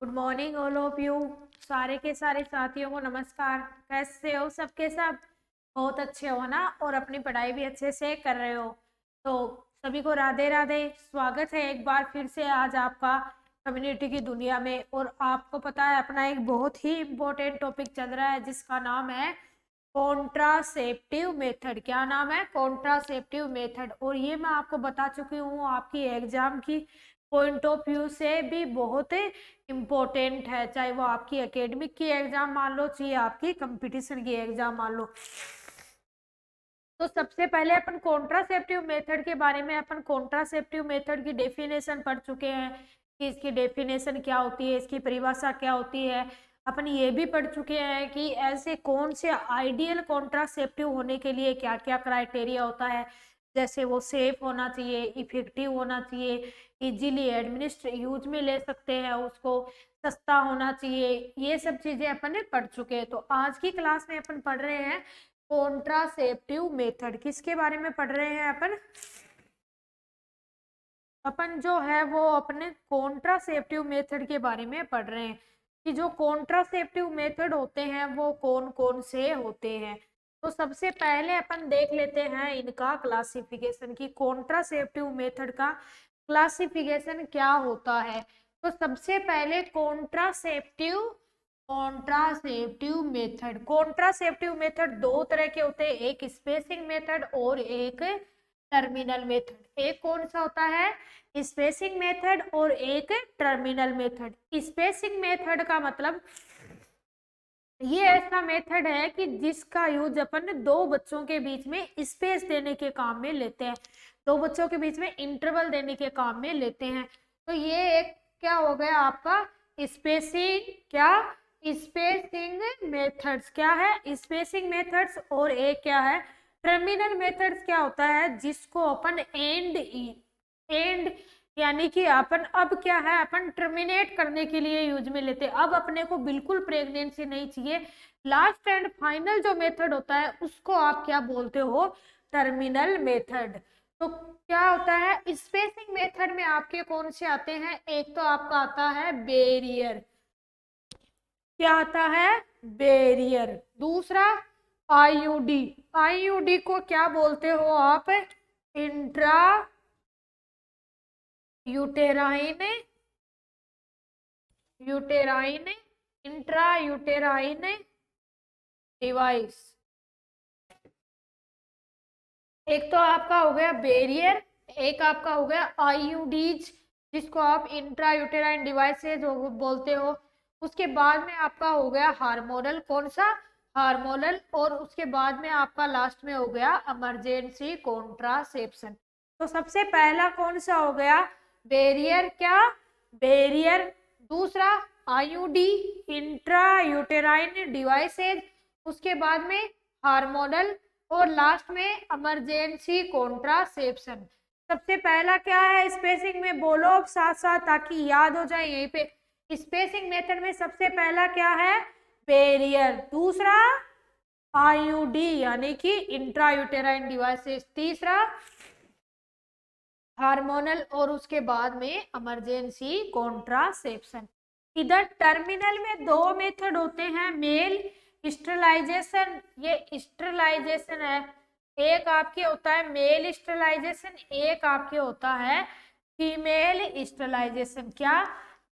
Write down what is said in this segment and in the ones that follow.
Good morning all of you. सारे के सारे साथियों को नमस्कार। कैसे हो सबके सब? बहुत अच्छे हो ना, और अपनी पढ़ाई भी अच्छे से कर रहे हो। तो सभी को राधे राधे। स्वागत है एक बार फिर से आज आपका कम्युनिटी की दुनिया में। और आपको पता है अपना एक बहुत ही इम्पोर्टेंट टॉपिक चल रहा है जिसका नाम है कॉन्ट्रासेप्टिव मेथड। क्या नाम है? Contraceptive method. और ये मैं आपको बता चुकी हूँ, आपकी एग्जाम की पॉइंट ऑफ व्यू से भी बहुत इम्पोर्टेंट है, चाहे वो आपकी एकेडमिक की एग्जाम मान लो, चाहे आपकी कंपटीशन की एग्जाम मान लो। तो सबसे पहले अपन कॉन्ट्रासेप्टिव मेथड के बारे में, अपन कॉन्ट्रासेप्टिव मेथड की डेफिनेशन पढ़ चुके हैं कि इसकी डेफिनेशन क्या होती है, इसकी परिभाषा क्या होती है। अपन ये भी पढ़ चुके हैं कि ऐसे कौन से आइडियल कॉन्ट्रासेप्टिव होने के लिए क्या क्या क्राइटेरिया होता है, जैसे वो सेफ होना चाहिए, इफेक्टिव होना चाहिए, इजीली एडमिनिस्ट्र यूज में ले सकते हैं उसको, सस्ता होना चाहिए। ये सब चीजें अपन ने पढ़ चुके हैं। तो आज की क्लास में अपन पढ़ रहे हैं कॉन्ट्रासेप्टिव मेथड। किसके बारे में पढ़ रहे हैं अपन? अपन जो है वो अपने कॉन्ट्रासेप्टिव मेथड के बारे में पढ़ रहे हैं कि जो कॉन्ट्रासेप्टिव मेथड होते हैं वो कौन कौन से होते हैं। तो सबसे पहले अपन देख लेते हैं इनका क्लासिफिकेशन की कॉन्ट्रासेप्टिव मेथड का क्लासिफिकेशन क्या होता है। तो सबसे पहले कॉन्ट्रासेप्टिव मेथड दो तरह के होते हैं, एक स्पेसिंग मेथड और एक टर्मिनल मेथड। एक कौन सा होता है? स्पेसिंग मेथड और एक टर्मिनल मेथड। स्पेसिंग मेथड का मतलब ये ऐसा मेथड है कि जिसका यूज अपन दो बच्चों के बीच में स्पेस देने के काम में लेते हैं, दो बच्चों के बीच में इंटरवल देने के काम में लेते हैं। तो ये एक क्या हो गया आपका स्पेसिंग, क्या स्पेसिंग मेथड्स, क्या है स्पेसिंग मेथड्स। और एक क्या है टर्मिनल मेथड्स। क्या होता है जिसको अपन एंड यानी कि अपन अब क्या है अपन टर्मिनेट करने के लिए यूज में लेते हैं। अब अपने को बिल्कुल प्रेगनेंसी नहीं चाहिए, लास्ट एंड फाइनल जो मेथड होता है उसको आप क्या बोलते हो? Terminal method. तो क्या होता है स्पेसिंग मेथड में आपके कौन से आते हैं? एक तो आपका आता है बैरियर। क्या आता है? बैरियर। दूसरा आईयूडी। आईयूडी को क्या बोलते हो आप? Intra uterine intra uterine device. एक तो आपका हो गया बैरियर, एक आपका हो गया आईयूडीज जिसको आप इंट्रा यूटेराइन डिवाइसेज बोलते हो। उसके बाद में आपका हो गया हार्मोनल। कौन सा? हार्मोनल। और उसके बाद में आपका लास्ट में हो गया इमरजेंसी कॉन्ट्रासेप्शन। तो सबसे पहला कौन सा हो गया? बैरियर। क्या? बैरियर। दूसरा आईयूडी इंट्रा यूटेराइन डिवाइसेज। उसके बाद में हार्मोनल और लास्ट में इमरजेंसी कॉन्ट्रासेप्शन। सबसे पहला क्या है स्पेसिंग में? बोलो अब साथ साथ ताकि याद हो जाए यहीं पे। स्पेसिंग मेथड में सबसे पहला क्या है? बैरियर। दूसरा आईयूडी यानी कि इंट्रायूटेराइन डिवाइसेस। तीसरा हार्मोनल। और उसके बाद में इमरजेंसी कॉन्ट्रासेप्शन। इधर टर्मिनल में दो मेथड होते हैं, मेल स्टरलाइजेशन, ये स्टरलाइजेशन है। एक आपके होता है मेल स्टरलाइजेशन, एक आपके होता है फीमेल स्टरलाइजेशन। क्या?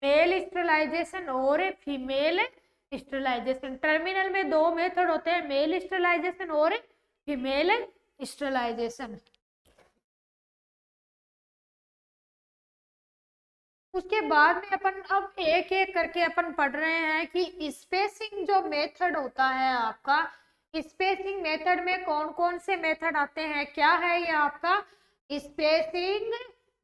मेल स्टरलाइजेशन और फीमेल स्टरलाइजेशन। टर्मिनल में दो मेथड होते हैं, मेल स्टरलाइजेशन और फीमेल स्टरलाइजेशन। उसके बाद में अपन अब एक एक करके अपन पढ़ रहे हैं कि स्पेसिंग जो मेथड होता है आपका, स्पेसिंग मेथड में कौन कौन से मेथड आते हैं? क्या है ये आपका स्पेसिंग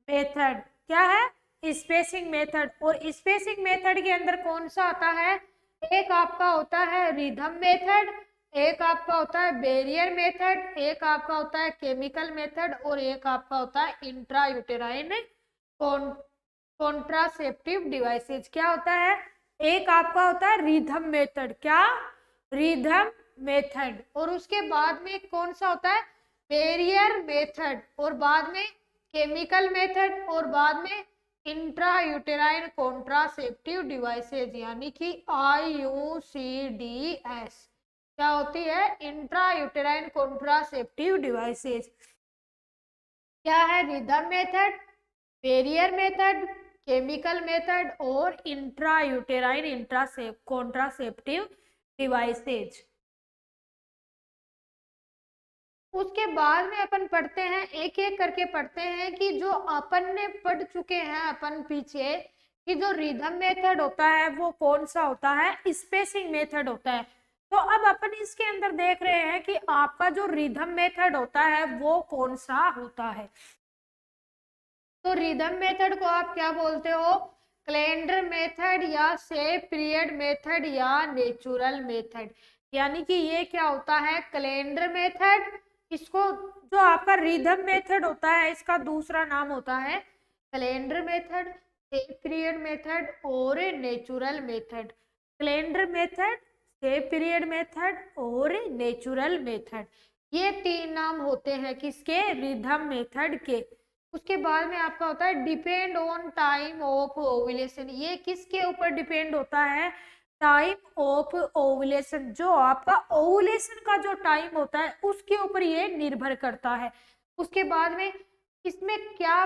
मेथड। क्या है? Spacing method. और स्पेसिंग मेथड के अंदर कौन सा आता है? एक आपका होता है रिदम मेथड, एक आपका होता है बैरियर मेथड, एक आपका होता है केमिकल मेथड और एक आपका होता है इंट्रा यूटेराइन कॉन्ट्रासेप्टिव डिवाइसेज। क्या होता है? एक आपका होता है रिदम मेथड। क्या? Rhythm method. और उसके बाद में कौन सा होता है? Barrier method. और बाद में केमिकल मेथड और बाद में इंट्रायूटेराइन कॉन्ट्रासेप्टिव डिवाइसेज, यानी कि IUCDs क्या होती है? Intrauterine contraceptive devices. क्या है? Rhythm method, barrier method, chemical method और इंट्रायूटेराइन कॉन्ट्रासेप्टिव डिवाइसेज। उसके बाद में अपन पढ़ते हैं, एक एक करके पढ़ते हैं कि जो अपन ने पढ़ चुके हैं अपन पीछे कि जो रिदम मेथड होता है वो कौन सा होता है? स्पेसिंग मेथड होता है। तो अब अपन इसके अंदर देख रहे हैं कि आपका जो रिदम मेथड होता है वो कौन सा होता है। तो रिदम मेथड को आप क्या बोलते हो? कैलेंडर मेथड या शेप पीरियड मेथड या नेचुरल मेथड। यानी कि ये क्या होता है? Calendar method. इसको जो आपका रिदम मेथड होता है इसका दूसरा नाम होता है calendar method, safe period method और natural method. Calendar method, safe period method और नेचुरल मेथड, ये तीन नाम होते हैं किसके? रिदम मेथड के। उसके बाद में आपका होता है depend on time of ovulation. ये किसके ऊपर डिपेंड होता है? Time of ovulation. जो आपका ओव्यूलेशन का जो टाइम होता है उसके ऊपर ये निर्भर करता है। उसके बाद में इसमें क्या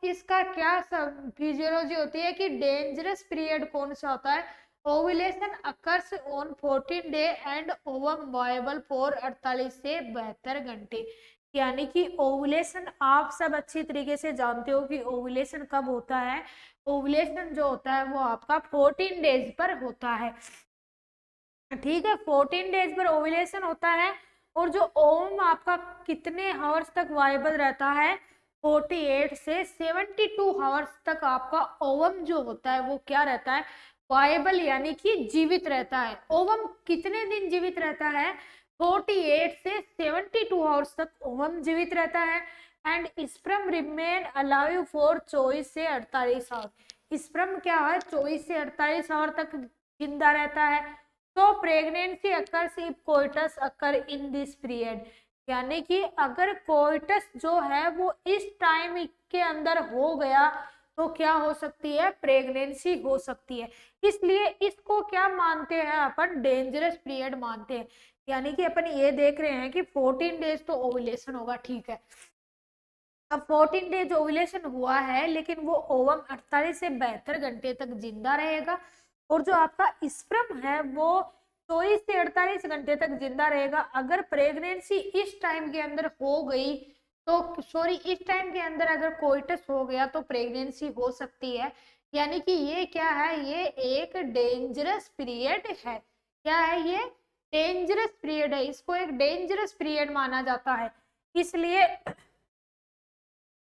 इसका क्या फिजियोलॉजी होती है कि डेंजरस पीरियड कौन सा होता है? Ovulation occurs on 14 day and ovum viable for 48 से 72 घंटे। यानी कि ओवुलेशन आप सब अच्छी तरीके से जानते हो कि ओवुलेशन कब होता है। ओवुलेशन जो होता है वो आपका 14 डेज पर होता है। ठीक है, 14 डेज पर ओवुलेशन होता है। और जो ओवम आपका कितने हावर्स तक वायबल रहता है? 48 से 72 हावर्स तक आपका ओवम जो होता है वो क्या रहता है? वायबल, यानी कि जीवित रहता है। ओवम कितने दिन जीवित रहता है? 48 से 72 आवर्स तक ओवम जीवित रहता है। And sperm remain alive for 24 से 48 आवर। स्पर्म क्या है? 24 से 48 आवर तक जिंदा रहता है। तो pregnancy occurs if coitus occur in this period. यानी कि अगर कोइटस जो है वो इस टाइम के अंदर हो गया तो क्या हो सकती है? प्रेगनेंसी हो सकती है। इसलिए इसको क्या मानते हैं अपन? डेंजरस पीरियड मानते हैं। यानी कि अपन ये देख रहे हैं कि 14 डेज तो ओवुलेशन होगा, ठीक है। अब 14 डेज ओवुलेशन हुआ है लेकिन वो ओवम 48 से 72 घंटे तक जिंदा रहेगा। और जो आपका स्पर्म है वो 24 से 48 घंटे तक जिंदा रहेगा। अगर प्रेगनेंसी इस टाइम के अंदर हो गई तो सॉरी, इस टाइम के अंदर अगर कोइटस हो गया तो प्रेगनेंसी हो सकती है। यानी कि ये क्या है? ये एक डेंजरस पीरियड है। क्या है ये? डेंजरस पीरियड है। इसको एक डेंजरस पीरियड माना जाता है। इसलिए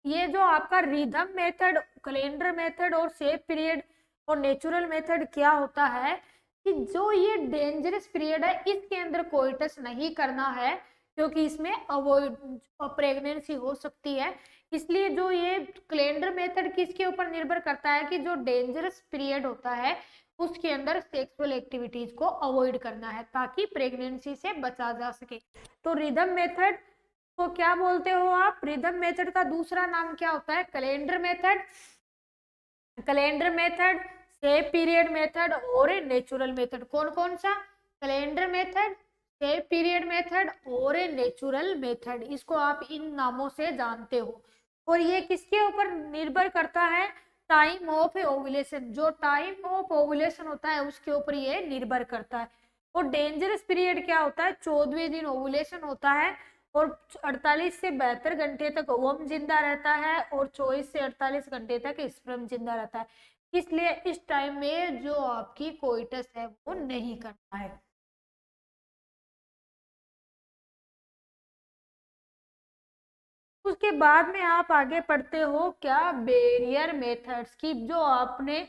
ये जो आपका रिदम मेथड, कैलेंडर मेथड और शेप पीरियड और नेचुरल मेथड क्या होता है कि जो ये डेंजरस पीरियड है इसके अंदर कोइटस नहीं करना है क्योंकि इसमें अवॉइड प्रेगनेंसी हो सकती है। इसलिए जो ये कैलेंडर मेथड किसके ऊपर निर्भर करता है कि जो डेंजरस पीरियड होता है उसके अंदर सेक्सुअल एक्टिविटीज को अवॉइड करना है ताकि प्रेगनेंसी से बचा जा सके। तो रिदम मेथड को क्या बोलते हो आप? रिदम मेथड का दूसरा नाम क्या होता है? Calendar method. Calendar method, safe period method और नेचुरल मेथड। कौन कौन सा? Calendar method, safe period method और नेचुरल मेथड। इसको आप इन नामों से जानते हो। और ये किसके ऊपर निर्भर करता है? Time of ovulation. जो टाइम ऑफ ओवुलेशन होता है उसके ऊपर ये निर्भर करता है। और डेंजरस पीरियड क्या होता है? 14वें दिन ओवुलेशन होता है और 48 से 72 घंटे तक ओवम जिंदा रहता है और 24 से 48 घंटे तक स्पर्म जिंदा रहता है। इसलिए इस टाइम में जो आपकी कोइटस है वो नहीं करना है। उसके बाद में आप आगे पढ़ते हो क्या? बैरियर मेथड्स की। जो आपने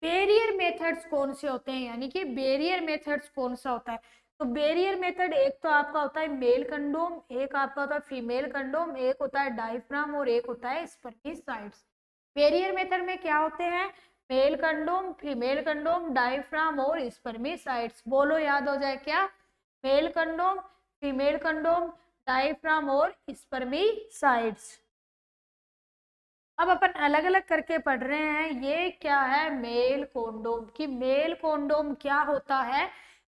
बैरियर मेथड्स कौन से होते हैं, यानी कि बैरियर मेथड्स कौन सा होता है? तो बैरियर मेथड एक तो आपका होता है मेल कंडोम, एक आपका होता है फीमेल कंडोम, एक होता है डायफ्राम और एक होता है स्पर्मिसाइड्स। बैरियर मेथड में क्या होते हैं? Male condom, female condom, diaphragm और स्पर्मिसाइड्स। बोलो, याद हो जाए क्या? Male condom, female condom, diaphragm और स्पर्मिसाइड्स। अब अपन अलग अलग करके पढ़ रहे हैं। ये क्या है, मेल कोंडोम। कि मेल कोंडोम क्या होता है,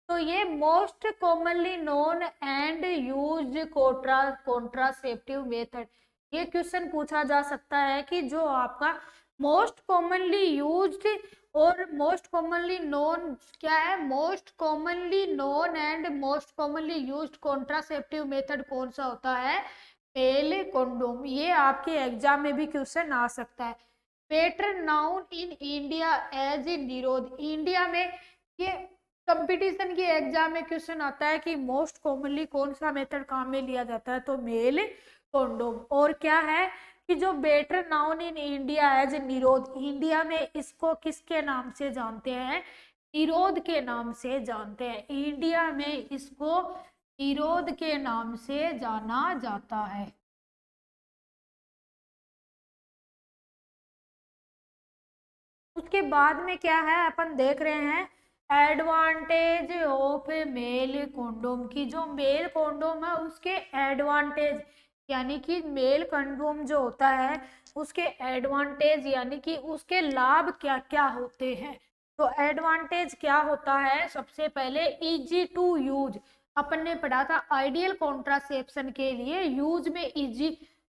तो ये most commonly known and used contraceptive method. ये क्वेश्चन पूछा जा सकता है कि जो आपका मोस्ट कॉमनली यूज्ड और मोस्ट कॉमनली नोन क्या है, most commonly known and most commonly used contraceptive method कौन सा होता है, मेल कोंडोम। ये आपके एग्जाम में भी क्वेश्चन आ सकता है। Better known in India as a Nirodh. India में ये कंपटीशन के एग्जाम में क्वेश्चन आता है कि मोस्ट कॉमनली कौन सा मेथड काम में लिया जाता है, तो मेल कोंडोम। और क्या है कि जो better known in India as Nirodh, India में इसको किसके नाम से जानते हैं, निरोध के नाम से जानते हैं। इंडिया में इसको निरोध के नाम से जाना जाता है। उसके बाद में क्या है, अपन देख रहे हैं एडवांटेज ऑफ मेल कोंडोम की। जो मेल कोंडोम है उसके एडवांटेज, यानी कि मेल कंडोम जो होता है उसके एडवांटेज यानी कि उसके लाभ क्या क्या होते हैं। तो एडवांटेज क्या होता है, सबसे पहले इजी टू यूज। अपन ने पढ़ा था आइडियल कॉन्ट्रासेप्शन के लिए यूज में इजी,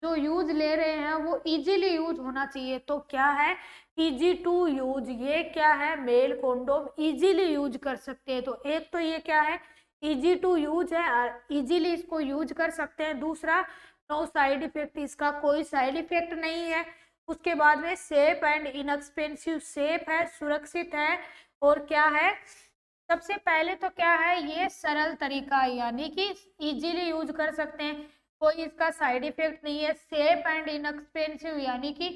जो यूज ले रहे हैं वो इजीली यूज होना चाहिए। तो क्या है, इजी टू यूज। ये क्या है, मेल कोंडोम इजीली यूज कर सकते हैं। तो एक तो ये क्या है, इजी टू यूज है, इजीली इसको यूज कर सकते हैं। दूसरा, नो साइड इफेक्ट, इसका कोई साइड इफेक्ट नहीं है। उसके बाद में सेफ एंड इनएक्सपेंसिव, सेफ है, सुरक्षित है। और क्या है, सबसे पहले तो क्या है, ये सरल तरीका है, यानी कि इजीली यूज कर सकते हैं, कोई इसका साइड इफेक्ट नहीं है। सेफ एंड इनएक्सपेंसिव यानी कि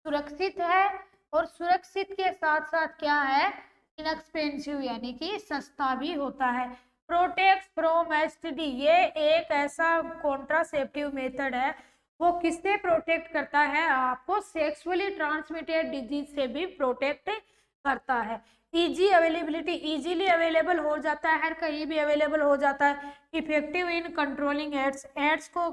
सुरक्षित है, और सुरक्षित के साथ साथ क्या है, इनएक्सपेंसिव यानी कि सस्ता भी होता है। प्रोटेक्ट फ्रॉम एसटीडी, ये एक ऐसा कॉन्ट्रासेप्टिव मेथड है, वो किससे प्रोटेक्ट करता है, आपको सेक्सुअली ट्रांसमिटेड डिजीज से भी प्रोटेक्ट करता है। इजी अवेलेबिलिटी, इजीली अवेलेबल हो जाता है, हर कहीं भी अवेलेबल हो जाता है। Effective in controlling AIDS, AIDS को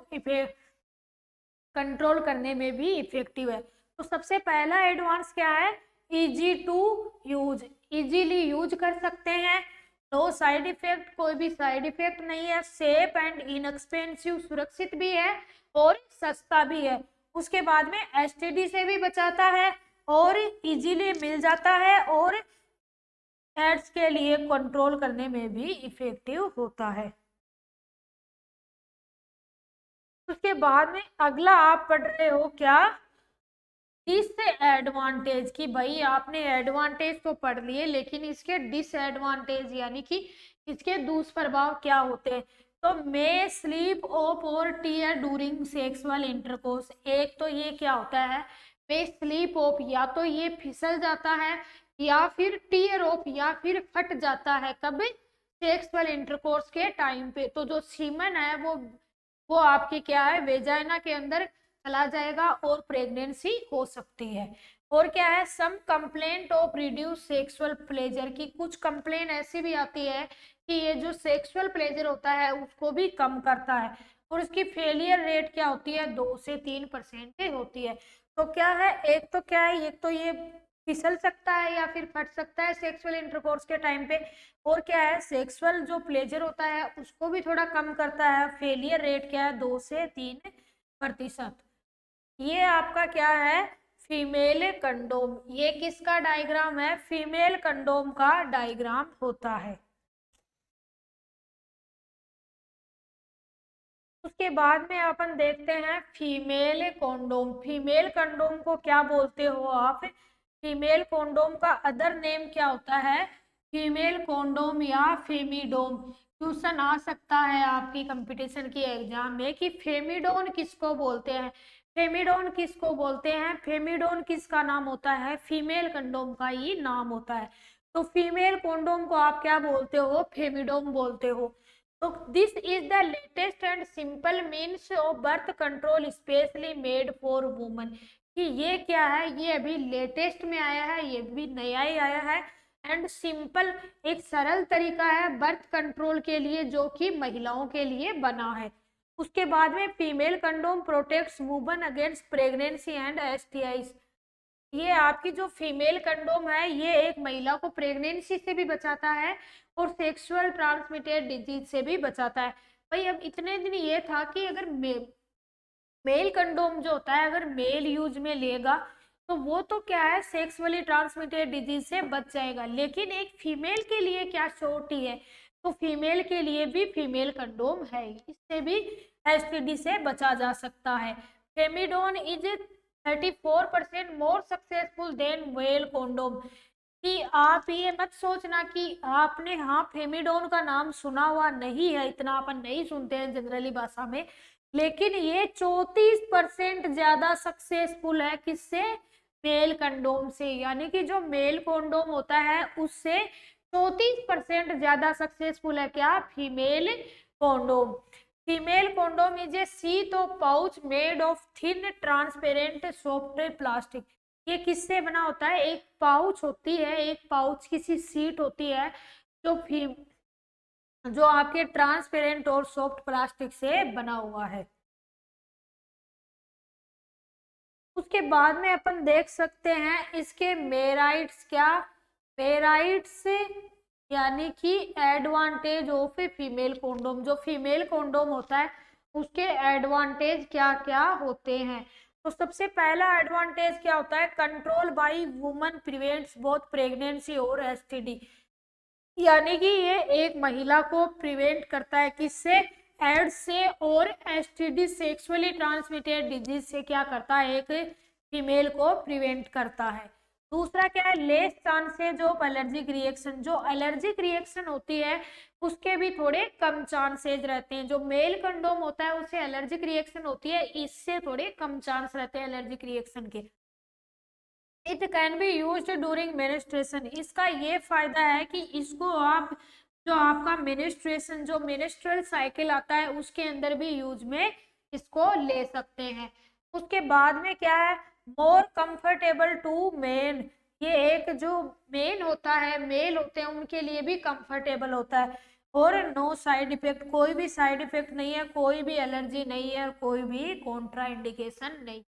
कंट्रोल करने में भी इफेक्टिव है। तो सबसे पहला एडवांस क्या है, easy to use, easily use कर सकते हैं। नो साइड इफेक्ट, कोई भी साइड इफेक्ट नहीं है। सेफ एंड इनएक्सपेंसिव, सुरक्षित भी है और सस्ता भी है। उसके बाद में एसटीडी से भी बचाता है और इजीली मिल जाता है, और एड्स के लिए कंट्रोल करने में भी इफेक्टिव होता है। उसके बाद में अगला आप पढ़ रहे हो क्या, डिसएडवांटेज। की भाई आपने एडवांटेज तो पढ़ लिए, लेकिन इसके डिसएडवांटेज यानी कि इसके दुष्प्रभाव क्या होते हैं। तो मे स्लीप ऑफ और टीयर डूरिंग सेक्सुअल इंटरकोर्स। एक तो ये क्या होता है, मे स्लीप ऑफ, या तो ये फिसल जाता है, या फिर टीयर ऑफ, या फिर फट जाता है। कब, सेक्सुअल इंटरकोर्स के टाइम पे। तो जो सीमन है वो आपकी क्या है, वेजाइना के अंदर चला जाएगा और प्रेगनेंसी हो सकती है। और क्या है, some complaint of reduced sexual pleasure. की कुछ कंप्लेन ऐसी भी आती है कि ये जो सेक्सुअल प्लेजर होता है उसको भी कम करता है। और इसकी फेलियर रेट क्या होती है, 2 से 3% होती है। तो क्या है, एक तो क्या है, एक तो ये फिसल सकता है या फिर फट सकता है सेक्सुअल इंटरकोर्स के टाइम पे। और क्या है, सेक्सुअल जो प्लेजर होता है उसको भी थोड़ा कम करता है। फेलियर रेट क्या है, 2 से 3%। ये आपका क्या है, फीमेल कंडोम। ये किसका डायग्राम है, फीमेल कंडोम का डायग्राम होता है। उसके बाद में अपन देखते हैं फीमेल कंडोम। फीमेल कंडोम को क्या बोलते हो आप, फीमेल कंडोम का अदर नेम क्या होता है, फीमेल कंडोम या फेमिडोम। क्वेश्चन आ सकता है आपकी कंपटीशन की एग्जाम में कि फेमिडोन किसको बोलते हैं, फेमिडोन किसको बोलते हैं। फेमिडोन किसका नाम होता है, फीमेल कंडोम का ही नाम होता है। तो फीमेल कंडोम को आप क्या बोलते हो, फेमिडोम बोलते हो। तो this is the latest and simple means of birth control specially made for women. कि ये क्या है, ये अभी लेटेस्ट में आया है, ये भी नया ही आया है। एंड सिंपल, एक सरल तरीका है बर्थ कंट्रोल के लिए, जो कि महिलाओं के लिए बना है। उसके बाद में female condom protects woman against pregnancy and STIs. ये आपकी जो फीमेल कंडोम है ये एक महिला को प्रेगनेंसी से भी बचाता है और सेक्सुअल ट्रांसमिटेड डिजीज से भी बचाता है। भाई अब इतने दिन ये था कि अगर मेल कंडोम जो होता है अगर मेल यूज में लेगा तो वो तो क्या है सेक्सुअली ट्रांसमिटेड डिजीज से बच जाएगा, लेकिन एक फीमेल के लिए क्या श्योरिटी है? तो फीमेल के लिए भी फीमेल कंडोम है, इससे भी एसटीडी से बचा जा सकता है। Femidom is 34% more successful than male condom. कि आप ये मत सोचना कि आपने हाँ फेमिडोन का नाम सुना हुआ नहीं है, इतना अपन नहीं सुनते हैं जनरली भाषा में, लेकिन ये 34% ज्यादा सक्सेसफुल है किससे? मेल कंडोम से। यानी कि जो मेल कंडोम होता है उससे 34% ज्यादा सक्सेसफुल है क्या? Female condom. Female condom is a sheet of pouch made of thin transparent soft plastic. ये किससे बना होता है? एक पाउच होती है, एक पाउच की सी शीट होती है जो जो आपके ट्रांसपेरेंट और सॉफ्ट प्लास्टिक से बना हुआ है। उसके बाद में अपन देख सकते हैं इसके मेराइट्स क्या? मेराइट्स यानी कि advantage of a female condom. जो फीमेल कोंडोम होता है उसके एडवांटेज क्या क्या होते हैं? तो सबसे पहला एडवांटेज क्या होता है? Control by woman prevents both pregnancy और एसटीडी। यानी कि ये एक महिला को प्रिवेंट करता है किससे? एड्स से और एसटीडी सेक्सुअली ट्रांसमिटेड डिजीज से क्या करता है? एक फीमेल को प्रिवेंट करता है। दूसरा क्या है? Less chances of allergic reaction. जो एलर्जिक रिएक्शन होती है उसके भी थोड़े कम चांसेज रहते हैं। जो मेल कंडोम होता है उससे एलर्जिक रिएक्शन होती है, इससे थोड़े कम चांस रहते हैं एलर्जिक रिएक्शन के। It can be use during menstruation. इसका ये फायदा है कि इसको आप जो आपका मेनिस्ट्रेशन जो मेनिस्ट्रल साइकिल आता है उसके अंदर भी यूज में इसको ले सकते हैं। उसके बाद में क्या है? More comfortable to men. ये एक जो मेन होता है, मेल होते हैं उनके लिए भी कंफर्टेबल होता है। और नो साइड इफेक्ट, कोई भी साइड इफेक्ट नहीं है, कोई भी एलर्जी नहीं है, कोई भी कॉन्ट्रा इंडिकेशन नहीं।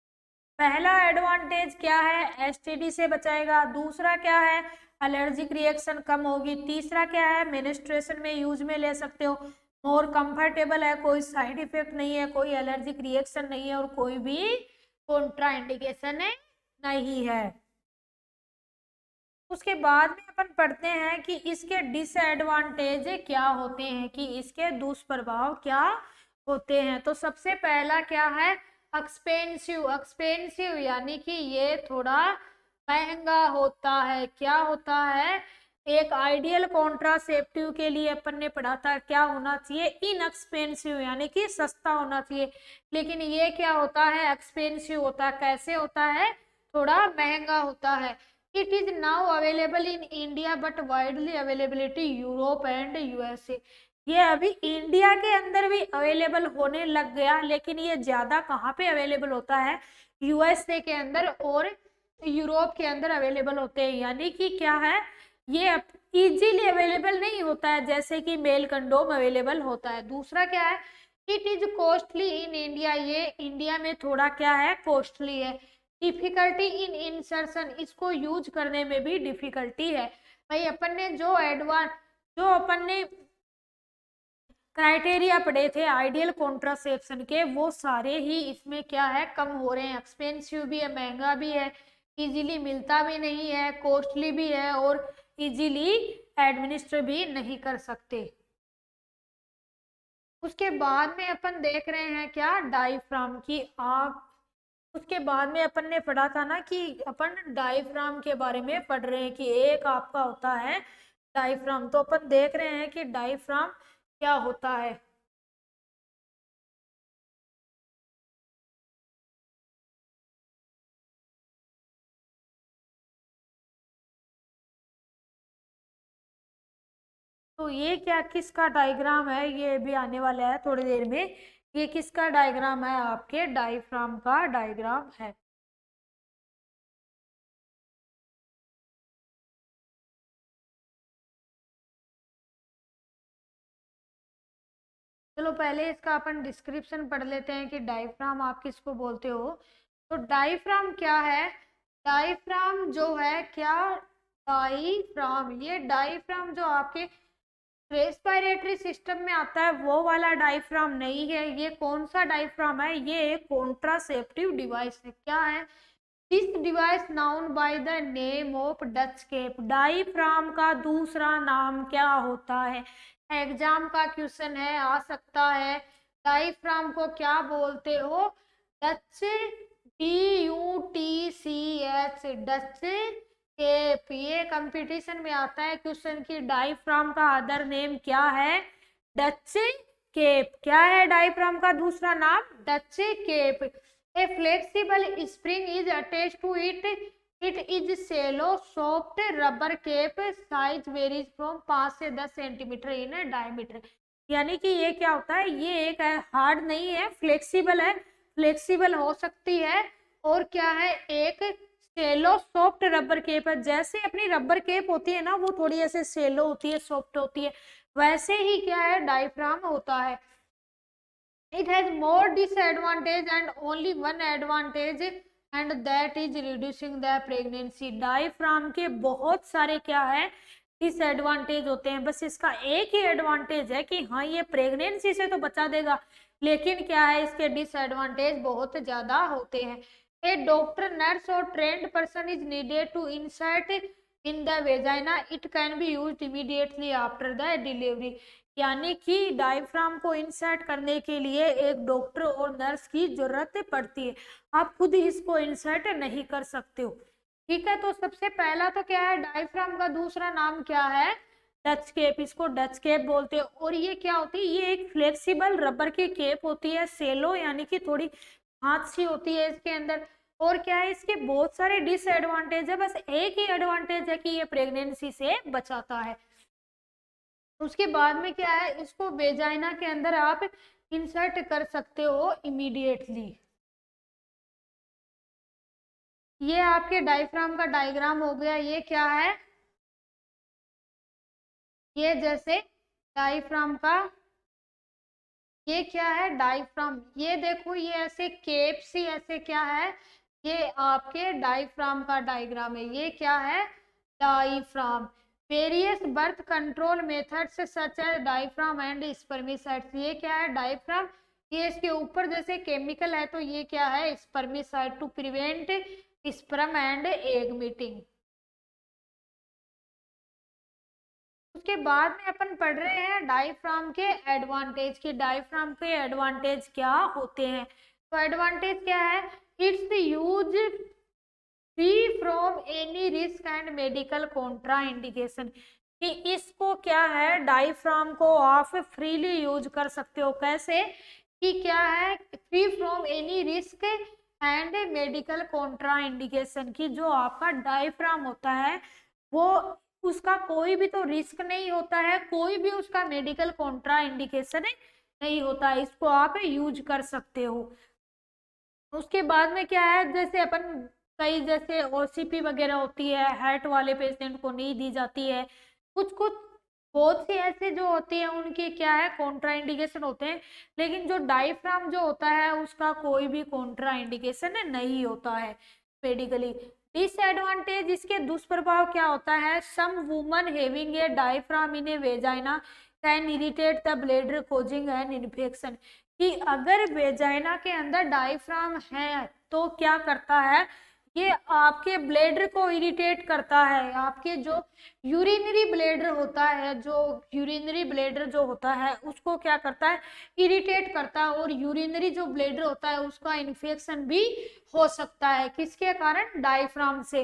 पहला एडवांटेज क्या है? एसटीडी से बचाएगा। दूसरा क्या है? एलर्जिक रिएक्शन कम होगी। तीसरा क्या है? मेनिस्ट्रेशन में यूज में ले सकते हो। मोर कंफर्टेबल है, कोई साइड इफेक्ट नहीं है, कोई एलर्जिक रिएक्शन नहीं है और कोई भी कॉन्ट्रा इंडिकेशन नहीं है। उसके बाद में अपन पढ़ते हैं कि इसके डिसएडवांटेज क्या होते हैं, कि इसके दुष्प्रभाव क्या होते हैं। तो सबसे पहला क्या है? एक्सपेंसिव। एक्सपेंसिव यानी कि ये थोड़ा महंगा होता है। क्या होता है? एक आइडियल कॉन्ट्रासेप्टिव के लिए अपन ने पढ़ा था क्या होना चाहिए? इनएक्सपेंसिव यानी कि सस्ता होना चाहिए, लेकिन ये क्या होता है? एक्सपेंसिव होता है। कैसे होता है? थोड़ा महंगा होता है। It is now available in India but widely availability Europe and USA. ये अभी इंडिया के अंदर भी अवेलेबल होने लग गया, लेकिन ये ज्यादा कहाँ पे अवेलेबल होता है? यूएसए के अंदर और यूरोप के अंदर अवेलेबल होते हैं। यानी कि क्या है? ये इजीली अवेलेबल नहीं होता है जैसे कि मेल कंडोम अवेलेबल होता है। दूसरा क्या है? It is costly in India. ये इंडिया में थोड़ा क्या है? कॉस्टली है। डिफिकल्टी इन इंसर्शन, इसको यूज करने में भी डिफिकल्टी है। भाई अपन ने जो अपन ने क्राइटेरिया पढ़े थे आइडियल कॉन्ट्रासेप्शन के, वो सारे ही इसमें क्या है? कम हो रहे हैं। एक्सपेंसिव भी है, महंगा भी है, इजीली मिलता भी नहीं है, कॉस्टली भी है और इजीली एडमिनिस्टर भी नहीं कर सकते। उसके बाद में अपन देख रहे हैं क्या? डायफ्राम की आप। उसके बाद में अपन ने पढ़ा था ना कि अपन डायफ्राम के बारे में पढ़ रहे हैं कि एक आपका होता है डायफ्राम। तो अपन देख रहे हैं कि डायफ्राम क्या होता है। तो ये क्या किसका डायग्राम है? ये भी आने वाला है थोड़ी देर में। ये किसका डायग्राम है? आपके डायफ्राम का डायग्राम है। चलो पहले इसका अपन डिस्क्रिप्शन पढ़ लेते हैं कि डायफ्राम आप किसको बोलते हो। तो डायफ्राम क्या है? डायफ्राम जो है क्या, डायफ्राम, ये डायफ्राम जो आपके रेस्पिरेटरी सिस्टम में आता है वो वाला डायफ्राम नहीं है। ये कौन सा डायफ्राम है? ये एक कॉन्ट्रासेप्टिव डिवाइस है। क्या है? This device known by the name of Dutch cap. Diaphragm का दूसरा नाम क्या होता है? एग्जाम का क्वेश्चन है, आ सकता है। डायफ्राम को क्या बोलते हो? Dutch, DUTCH, Dutch cap. ये कंपटीशन में आता है क्वेश्चन की डायफ्राम का अदर नेम क्या है? Dutch cap. क्या है डायफ्राम का दूसरा नाम? Dutch cap. A flexible spring is attached to it. It is shallow soft rubber cap. Size varies from 5 से 10 सेंटीमीटर इन डायमीटर। यानी कि ये क्या होता है? ये एक हार्ड नहीं है, फ्लेक्सिबल है, फ्लेक्सिबल हो सकती है। और क्या है? एक सेलो सॉफ्ट रबर केप है। जैसे अपनी रबर केप होती है ना, वो थोड़ी ऐसे सेलो होती है, सॉफ्ट होती है, वैसे ही क्या है, डायफ्राम होता है। It has more disadvantage and only one advantage, and that is reducing the pregnancy. Diaphragm के बहुत सारे क्या है, डिसएडवांटेज होते हैं। बस इसका एक ही एडवांटेज है कि हाँ ये प्रेगनेंसी से तो बचा देगा, लेकिन क्या है, इसके डिसएडवांटेज बहुत ज्यादा होते हैं। ए डॉक्टर, नर्स और trained person is needed to insert in the vagina. It can be used immediately after the delivery. यानी कि डायफ्राम को इंसर्ट करने के लिए एक डॉक्टर और नर्स की जरूरत पड़ती है, आप खुद इसको इंसर्ट नहीं कर सकते हो। ठीक है, तो सबसे पहला तो क्या है, डायफ्राम का दूसरा नाम क्या है? Dutch cap. इसको डच केप बोलते हैं। और ये क्या होती है? ये एक फ्लेक्सिबल रबर की केप होती है, सेलो यानी कि थोड़ी हाथ सी होती है इसके अंदर। और क्या है, इसके बहुत सारे डिसएडवांटेज है, बस एक ही एडवांटेज है कि ये प्रेगनेंसी से बचाता है। उसके बाद में क्या है, इसको वेजाइना के अंदर आप इंसर्ट कर सकते हो इमीडिएटली। ये आपके डायफ्राम का डायग्राम हो गया। ये क्या है? ये जैसे डायफ्राम का, ये क्या है? डायफ्राम। ये देखो, ये ऐसे केप सी ऐसे क्या है, ये आपके डायफ्राम का डायग्राम है। ये क्या है? Diaphragm. Various birth control methods such as diaphragm and spermicides. ये क्या है? डायफ्राम। ये इसके ऊपर जैसे केमिकल है, तो ये क्या है? Spermicide, to prevent sperm and egg meeting. उसके बाद में अपन पढ़ रहे हैं डायफ्राम के एडवांटेज की। डायफ्राम के एडवांटेज क्या होते हैं? तो एडवांटेज क्या है? It's use free from any risk and medical Contra indication. कि इसको क्या है, डायफ्राम को आप फ्रीली यूज कर सकते हो। कैसे? कि क्या है, free from any risk and medical Contra indication. की जो आपका डायफ्राम होता है वो, उसका कोई भी तो रिस्क नहीं होता है, कोई भी उसका मेडिकल कॉन्ट्रा इंडिकेशन नहीं होता है, इसको आप यूज कर सकते हो। उसके बाद में क्या है, जैसे अपन कई जैसे OCP वगैरह होती है, हार्ट वाले पेशेंट को नहीं दी जाती है। कुछ कुछ बहुत सी ऐसे जो होती है उनकी क्या है, कॉन्ट्रा इंडिकेशन होते हैं। लेकिन जो डायफ्राम जो होता है उसका कोई भी कॉन्ट्रा इंडिकेशन नहीं होता है मेडिकली। डिसएडवांटेज, इसके दुष्प्रभाव क्या होता है? Some woman having a diaphragm in a vagina can irritate the bladder causing an infection. कि अगर वेजाइना के अंदर डायफ्राम है तो क्या करता है, ये आपके ब्लेडर को इरिटेट करता है। आपके जो यूरिनरी ब्लेडर होता है, जो यूरिनरी ब्लेडर जो होता है उसको क्या करता है, इरिटेट करता है। और यूरिनरी जो ब्लेडर होता है उसका इन्फेक्शन भी हो सकता है। किसके कारण? डायफ्राम से।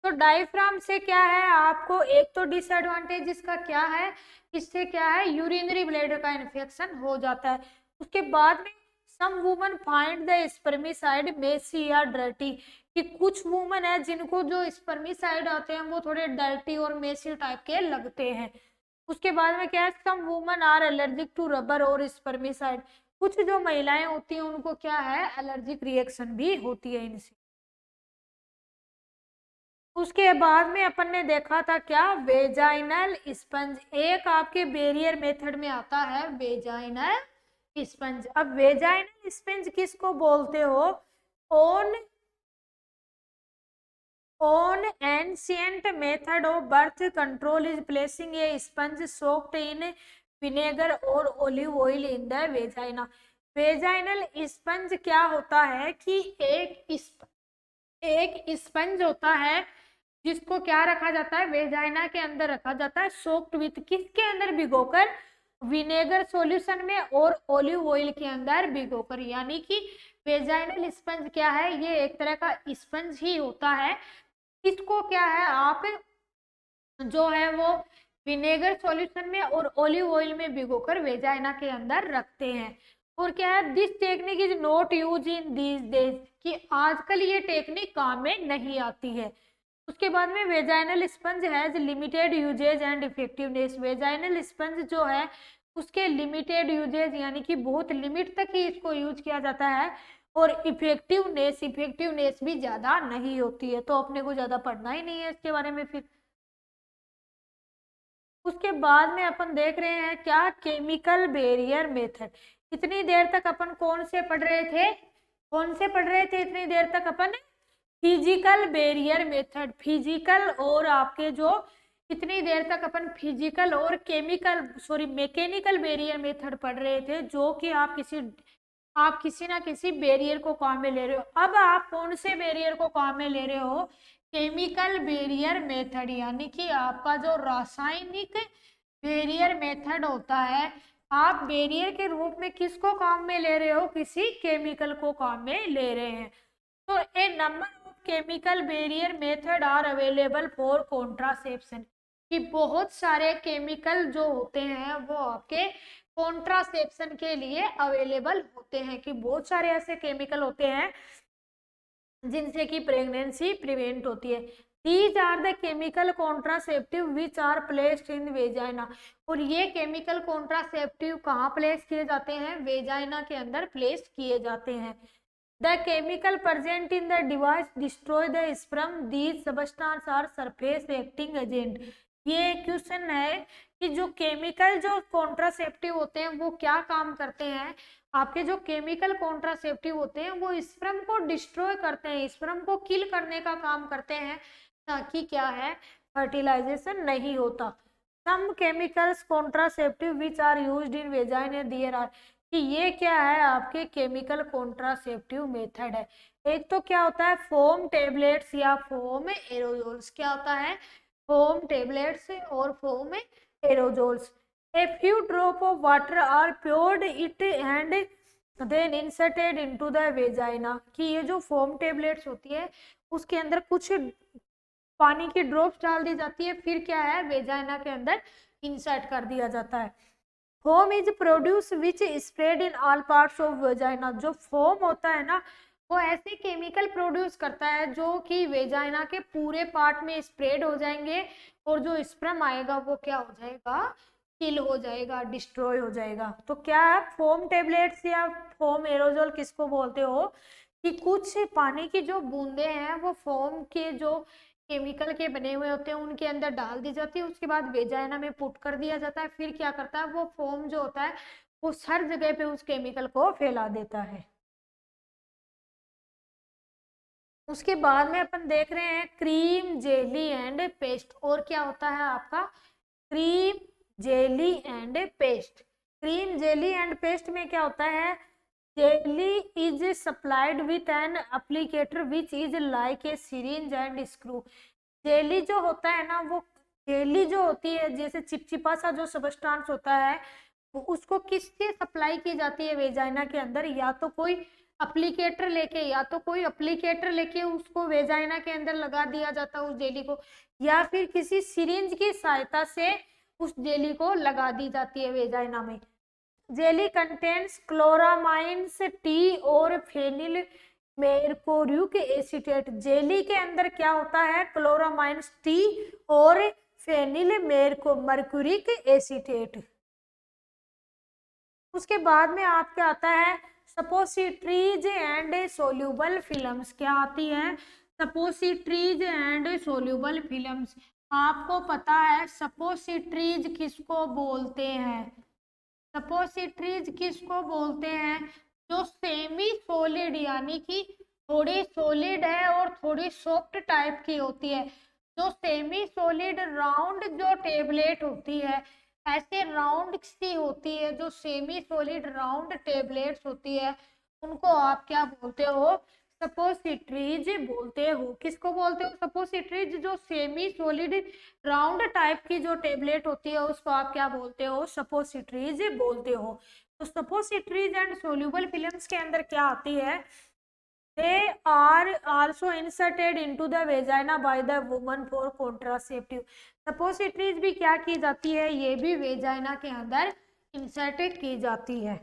तो डायफ्राम से क्या है, आपको एक तो डिसएडवांटेज इसका क्या है, इससे क्या है, यूरिनरी ब्लेडर का इन्फेक्शन हो जाता है। उसके बाद में some woman find the spermicide messy या डर्टी। कि कुछ वुमन है जिनको जो स्पर्मिसाइड आते हैं वो थोड़े डर्टी और मेसी टाइप के लगते हैं। उसके बाद में क्या है, some woman are allergic to rubber और स्पर्मिसाइड। कुछ जो महिलाएं होती हैं उनको क्या है, एलर्जिक रिएक्शन भी होती है इनसे। उसके बाद में अपन ने देखा था क्या, वेजाइनल स्पंज। एक आपके बेरियर मेथड में आता है वेजाइनल स्पंज। अब वेजाइनल स्पंज किसको बोलते हो? An ancient method of birth control is placing a sponge soaked in vinegar और olive oil in the vagina. Vaginal sponge क्या होता है कि एक स्पंज होता है जिसको क्या रखा जाता है, वेजाइना के अंदर रखा जाता है, सोक्ड विथ, किसके अंदर भिगोकर? विनेगर सॉल्यूशन में और ऑलिव ऑयल के अंदर भिगोकर। यानी कि वेजाइनल स्पंज क्या है, ये एक तरह का स्पंज ही होता है। इसको क्या है, आप जो है वो विनेगर सॉल्यूशन में और ऑलिव ऑयल में भिगोकर वेजाइना के अंदर रखते हैं। और क्या है, this technique is not use in these days, कि आजकल ये टेक्निक काम में नहीं आती है। उसके बाद में vaginal sponge has limited usages and effectiveness. Vaginal sponge जो है उसके लिमिटेड यूजेज, यानी कि बहुत लिमिट तक ही इसको यूज किया जाता है, और इफेक्टिवनेस भी ज्यादा नहीं होती है। तो अपने को ज्यादा पढ़ना ही नहीं है इसके बारे में। फिर उसके बाद में अपन देख रहे हैं क्या, केमिकल बैरियर मेथड। इतनी देर तक अपन कौन से पढ़ रहे थे, इतनी देर तक अपन फिजिकल बैरियर मेथड, फिजिकल और आपके जो, इतनी देर तक अपन फिजिकल और मैकेनिकल बैरियर मेथड पढ़ रहे थे, जो कि आप किसी ना किसी बैरियर को काम में ले रहे हो। अब आप कौन से बैरियर को काम में ले रहे हो, केमिकल बैरियर मेथड, यानी कि आपका जो रासायनिक बैरियर मेथड होता है, आप बैरियर के रूप में किसको काम में ले रहे हो, किसी केमिकल को काम में ले रहे हैं। तो a number of chemical barrier method are available for contraception, कि बहुत सारे केमिकल जो होते हैं वो आपके कॉन्ट्रासेप्शन के लिए अवेलेबल होते हैं, कि बहुत सारे ऐसे केमिकल होते हैं जिनसे कि प्रेगनेंसी प्रिवेंट होती है। These are the chemical contraceptive which are placed in vagina. और ये केमिकल कॉन्ट्रासेप्टिव कहाँ प्लेस किए जाते हैं, वेजाइना के अंदर प्लेस किए जाते हैं। The chemical present in the device destroy the sperm, these substance are surface acting agent. ये क्वेश्चन है कि जो केमिकल जो कॉन्ट्रासेप्टिव होते हैं वो क्या काम करते हैं, आपके जो केमिकल कॉन्ट्रासेप्टिव होते हैं वो स्पर्म को डिस्ट्रॉय करते हैं, स्पर्म को किल करने का काम करते हैं, ताकि क्या है, फर्टिलाइजेशन नहीं होता। Some chemicals contraceptive which are used in vagina there are, कि ये क्या है, आपके केमिकल कॉन्ट्रासेप्टिव मेथड है। एक तो क्या होता है, फोम टेबलेट्स या फोम एरोजोल्स। क्या होता है, फोम टेबलेट्स और foam aerosols. A few drop of water are poured it and then inserted into the vagina, कि ये जो फोम टेबलेट्स होती है उसके अंदर कुछ पानी की ड्रॉप्स डाल दी जाती है, फिर क्या है, वेजाइना के अंदर इंसर्ट कर दिया जाता है। Foam is produce which spread in all parts of vagina. जो फोम होता है ना, वो ऐसे केमिकल प्रोड्यूस करता है जो कि वेजाइना के पूरे पार्ट में स्प्रेड हो जाएंगे, और जो स्पर्म आएगा वो क्या हो जाएगा, किल हो जाएगा, डिस्ट्रॉय हो जाएगा। तो क्या है, फोम टेबलेट्स या फोम एरोजोल किसको बोलते हो, कि कुछ पानी की जो बूंदे हैं वो फोम के जो केमिकल के बने हुए होते हैं उनके अंदर डाल दी जाती है, उसके बाद वेजाइना में पुट कर दिया जाता है। फिर क्या करता है, वो फोम जो होता है वो हर जगह पे उस केमिकल को फैला देता है। उसके बाद में अपन देख रहे हैं क्रीम, जेली एंड पेस्ट। और क्या होता है आपका, cream, jelly and paste. Cream, jelly and paste में क्या होता है, jelly is supplied with an applicator which is like a syringe and screw. Jelly जो होता है ना, वो जेली जो होती है जैसे चिपचिपा सा जो सबस्टांस होता है, वो उसको किससे सप्लाई की जाती है वेजाइना के अंदर, या तो कोई एप्लीकेटर लेके उसको वेजाइना के अंदर लगा दिया जाता है उस जेली को, या फिर किसी सिरिंज की सहायता से उस जेली को लगा दी जाती है वेजाइना में। जेली कंटेन्स क्लोरामाइन्स टी और फेनिल मेरकुरिक एसीटेट। जेली के अंदर क्या होता है, क्लोरामाइन्स टी और फेनिल मर्क्यूरिक एसीटेट। उसके बाद में आपके आता है सपोसिट्रीज एंड सोल्यूबल फिल्म्स। क्या आती है, सपोसिट्रीज एंड सोल्यूबल फिल्म्स। आपको पता है सपोसिट्रीज किसको बोलते हैं, सपोसिटरीज किसको बोलते हैं? जो सेमी सॉलिड यानी कि थोड़ी सॉलिड है और थोड़ी सॉफ्ट टाइप की होती है। जो सेमी सॉलिड राउंड जो टेबलेट होती है, ऐसे राउंड सी होती है, जो सेमी सॉलिड राउंड टेबलेट्स होती है, उनको आप क्या बोलते हो? सपोसिटरीज बोलते हो। किसको बोलते हो? सपोसिटरीज। जो सेमी सॉलिड राउंड टाइप की जो टेबलेट होती है उसको आप क्या बोलते हो? सपोसिटरीज बोलते हो। तो सपोसिटरीज एंड सोल्यूबल फिल्म्स के अंदर क्या आती है? They are also inserted into the vagina by the woman for contraceptive. Suppositories भी क्या की जाती है? ये भी वेजाइना के अंदर इंसर्टेड की जाती है।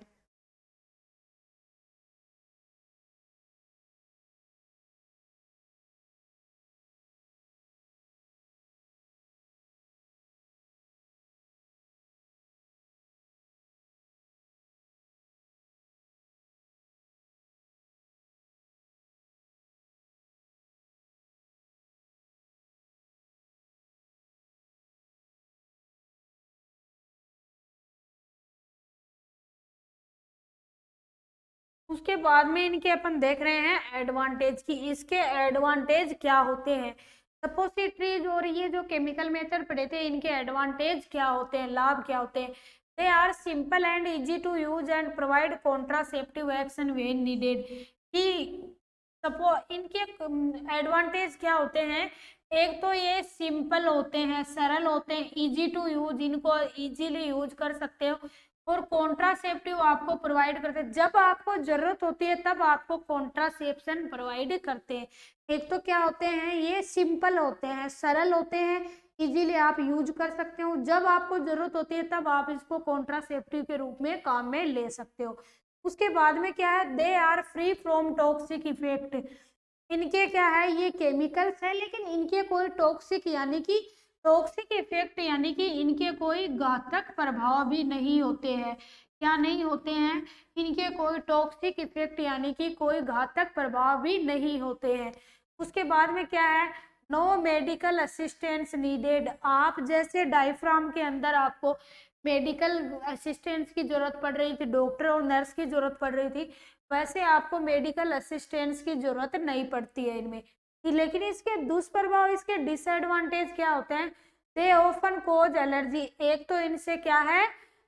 उसके बाद में इनके अपन देख रहे हैं एडवांटेज की। इसके एडवांटेज क्या होते हैं? सपोसिटरीज और ये जो केमिकल मेथड पढ़े थे, इनके एडवांटेज क्या होते हैं, लाभ क्या होते हैं? They are simple and easy to use and provide contraceptive action when needed. कि सपो इनके एडवांटेज क्या होते हैं? एक तो ये सिंपल होते हैं, सरल होते हैं, इजी टू यूज, इनको इजीली यूज कर सकते हो, और कॉन्ट्रासेप्टिव आपको प्रोवाइड करते हैं। जब आपको जरूरत होती है तब आपको कॉन्ट्रासेप्शन प्रोवाइड करते हैं। एक तो क्या होते हैं? ये सिंपल होते हैं, सरल होते हैं, इजीली आप यूज कर सकते हो। जब आपको जरूरत होती है तब आप इसको कॉन्ट्रासेप्टिव के रूप में काम में ले सकते हो। उसके बाद में क्या है? They are free from toxic effect. इनके क्या है? ये केमिकल्स है लेकिन इनके कोई टॉक्सिक यानी कि टॉक्सिक इफेक्ट यानी कि इनके कोई घातक प्रभाव भी नहीं होते हैं। क्या नहीं होते हैं? इनके कोई टॉक्सिक इफेक्ट यानी कि कोई घातक प्रभाव भी नहीं होते हैं। उसके बाद में क्या है? No medical assistance needed. आप जैसे डायफ्राम के अंदर आपको मेडिकल असिस्टेंस की जरूरत पड़ रही थी, डॉक्टर और नर्स की जरूरत पड़ रही थी, वैसे आपको मेडिकल असिस्टेंस की जरूरत नहीं पड़ती है इनमें। लेकिन इसके दुष्प्रभाव, इसके डिसएडवांटेज क्या होते हैं? They often cause allergy. एक तो इनसे क्या है?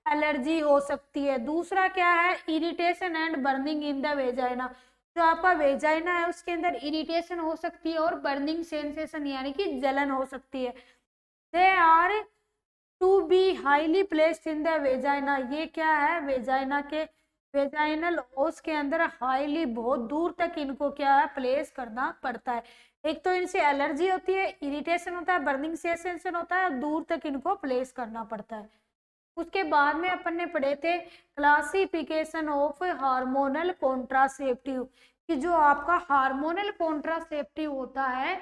एलर्जी हो सकती है। दूसरा क्या है? Irritation and burning in the vagina. जो आपका वेजाइना है उसके अंदर इरिटेशन हो सकती है और बर्निंग सेंसेशन यानी कि जलन हो सकती है। They are to be highly placed in the vagina. ये क्या है? वेजाइना के वेजाइनल ओस के अंदर हाईली, बहुत दूर तक इनको क्या है? प्लेस करना पड़ता है। एक तो इनसे एलर्जी होती है, इरिटेशन होता है, बर्निंग सेंसेशन होता है, और दूर तक इनको प्लेस करना पड़ता है। उसके बाद में अपन ने पढ़े थे क्लासिफिकेशन ऑफ हार्मोनल कॉन्ट्रासेप्टिव। कि जो आपका हार्मोनल कॉन्ट्रासेप्टिव होता है,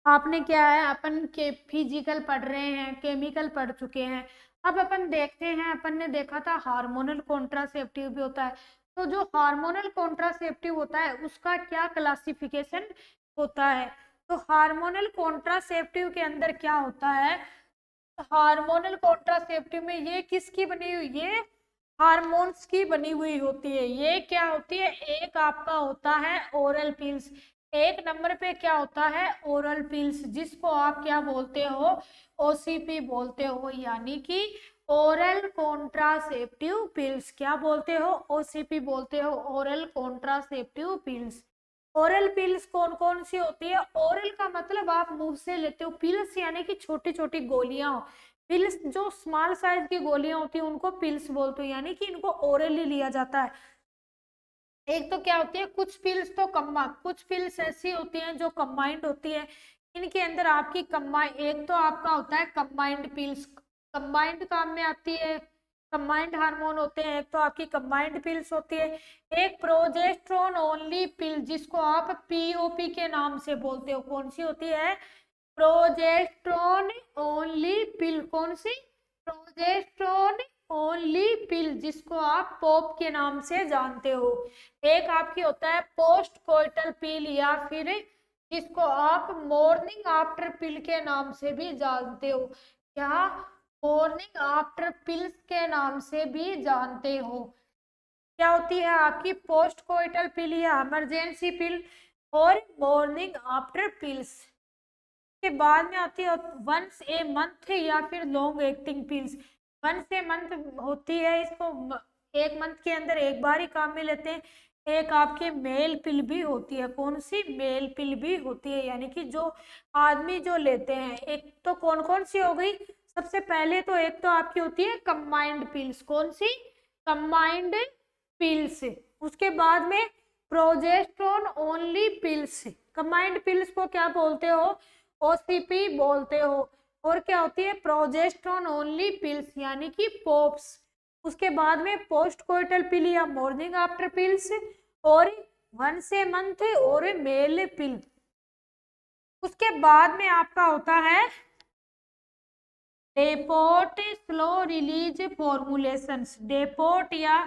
आपने क्या है? अपन के फिजिकल पढ़ रहे हैं, केमिकल पढ़ चुके हैं। अब अपन देखते हैं, अपन ने देखा था हार्मोनल कॉन्ट्रासेप्टिव भी होता है। तो जो हार्मोनल कॉन्ट्रासेप्टिव होता है उसका क्या क्लासिफिकेशन होता है? तो हार्मोनल कॉन्ट्रासेप्टिव के अंदर क्या होता है? हार्मोनल कॉन्ट्रासेप्टिव में ये किसकी बनी हुई? ये हार्मोन्स की बनी हुई होती है। ये क्या होती है? एक आपका होता है ओरल पिल्स। एक नंबर पे क्या होता है? ओरल पिल्स, जिसको आप क्या बोलते हो? ओसीपी बोलते हो, यानी कि ओरल कॉन्ट्रासेप्टिव पिल्स। क्या बोलते हो? ओसीपी बोलते हो, oral contraceptive pills. Oral pills कौन कौन सी होती है? ओरल का मतलब आप मुंह से लेते हो, पिल्स यानी कि छोटी छोटी गोलियां। पिल्स जो स्मॉल साइज की गोलियां होती है उनको पिल्स बोलते हैं, यानी कि इनको ओरली लिया जाता है। एक तो क्या होती है? कुछ पिल्स तो कुछ पिल्स ऐसी होती हैं जो कंबाइंड होती है। इनके अंदर आपकी कंबाइंड, एक तो आपका होता है कंबाइंड पिल्स, कंबाइंड काम में आती है। कंबाइंड हार्मोन होते हैं, एक तो आपकी कंबाइंड पिल्स होती है। एक प्रोजेस्टेरोन ओनली पिल, जिसको आप पीओपी के नाम से बोलते हो। कौन सी होती है? प्रोजेस्टेरोन ओनली पिल। कौन सी? प्रोजेस्टेरोन ओनली पिल, जिसको आप पॉप के नाम से जानते हो। एक आपकी होता है पोस्ट कोइटल पिल, या फिर जिसको आप मॉर्निंग आफ्टर पिल के नाम से भी जानते हो। क्या? मॉर्निंग आफ्टर पिल्स के नाम से भी जानते हो। क्या होती है आपकी पोस्ट कोइटल पिल या इमरजेंसी पिल और मॉर्निंग आफ्टर पिल्स। के बाद में आती है वंस ए मंथ या फिर long acting pills. Once a month होती है, इसको एक मंथ के अंदर एक बार ही काम में लेते हैं। एक आपके मेल पिल भी होती है, कौन सी, मेल पिल भी होती है, यानी कि जो आदमी जो लेते हैं। एक तो कौन कौन सी हो गई, सबसे पहले तो एक तो आपकी होती है कंबाइंड पिल्स, कौन सी, कंबाइंड पिल्स। उसके बाद में progesterone only pills, combined pills को क्या बोलते हो, ओसीपी बोलते हो। और क्या होती है प्रोजेस्टेरोन ओनली पिल्स यानी कि पोप्स। उसके बाद में पोस्ट कोइटल पिल या मॉर्निंग आफ्टर पिल्स और वंस ए मंथ और मेल पिल। उसके बाद में आपका होता है deputy slow release formulations. Deputy या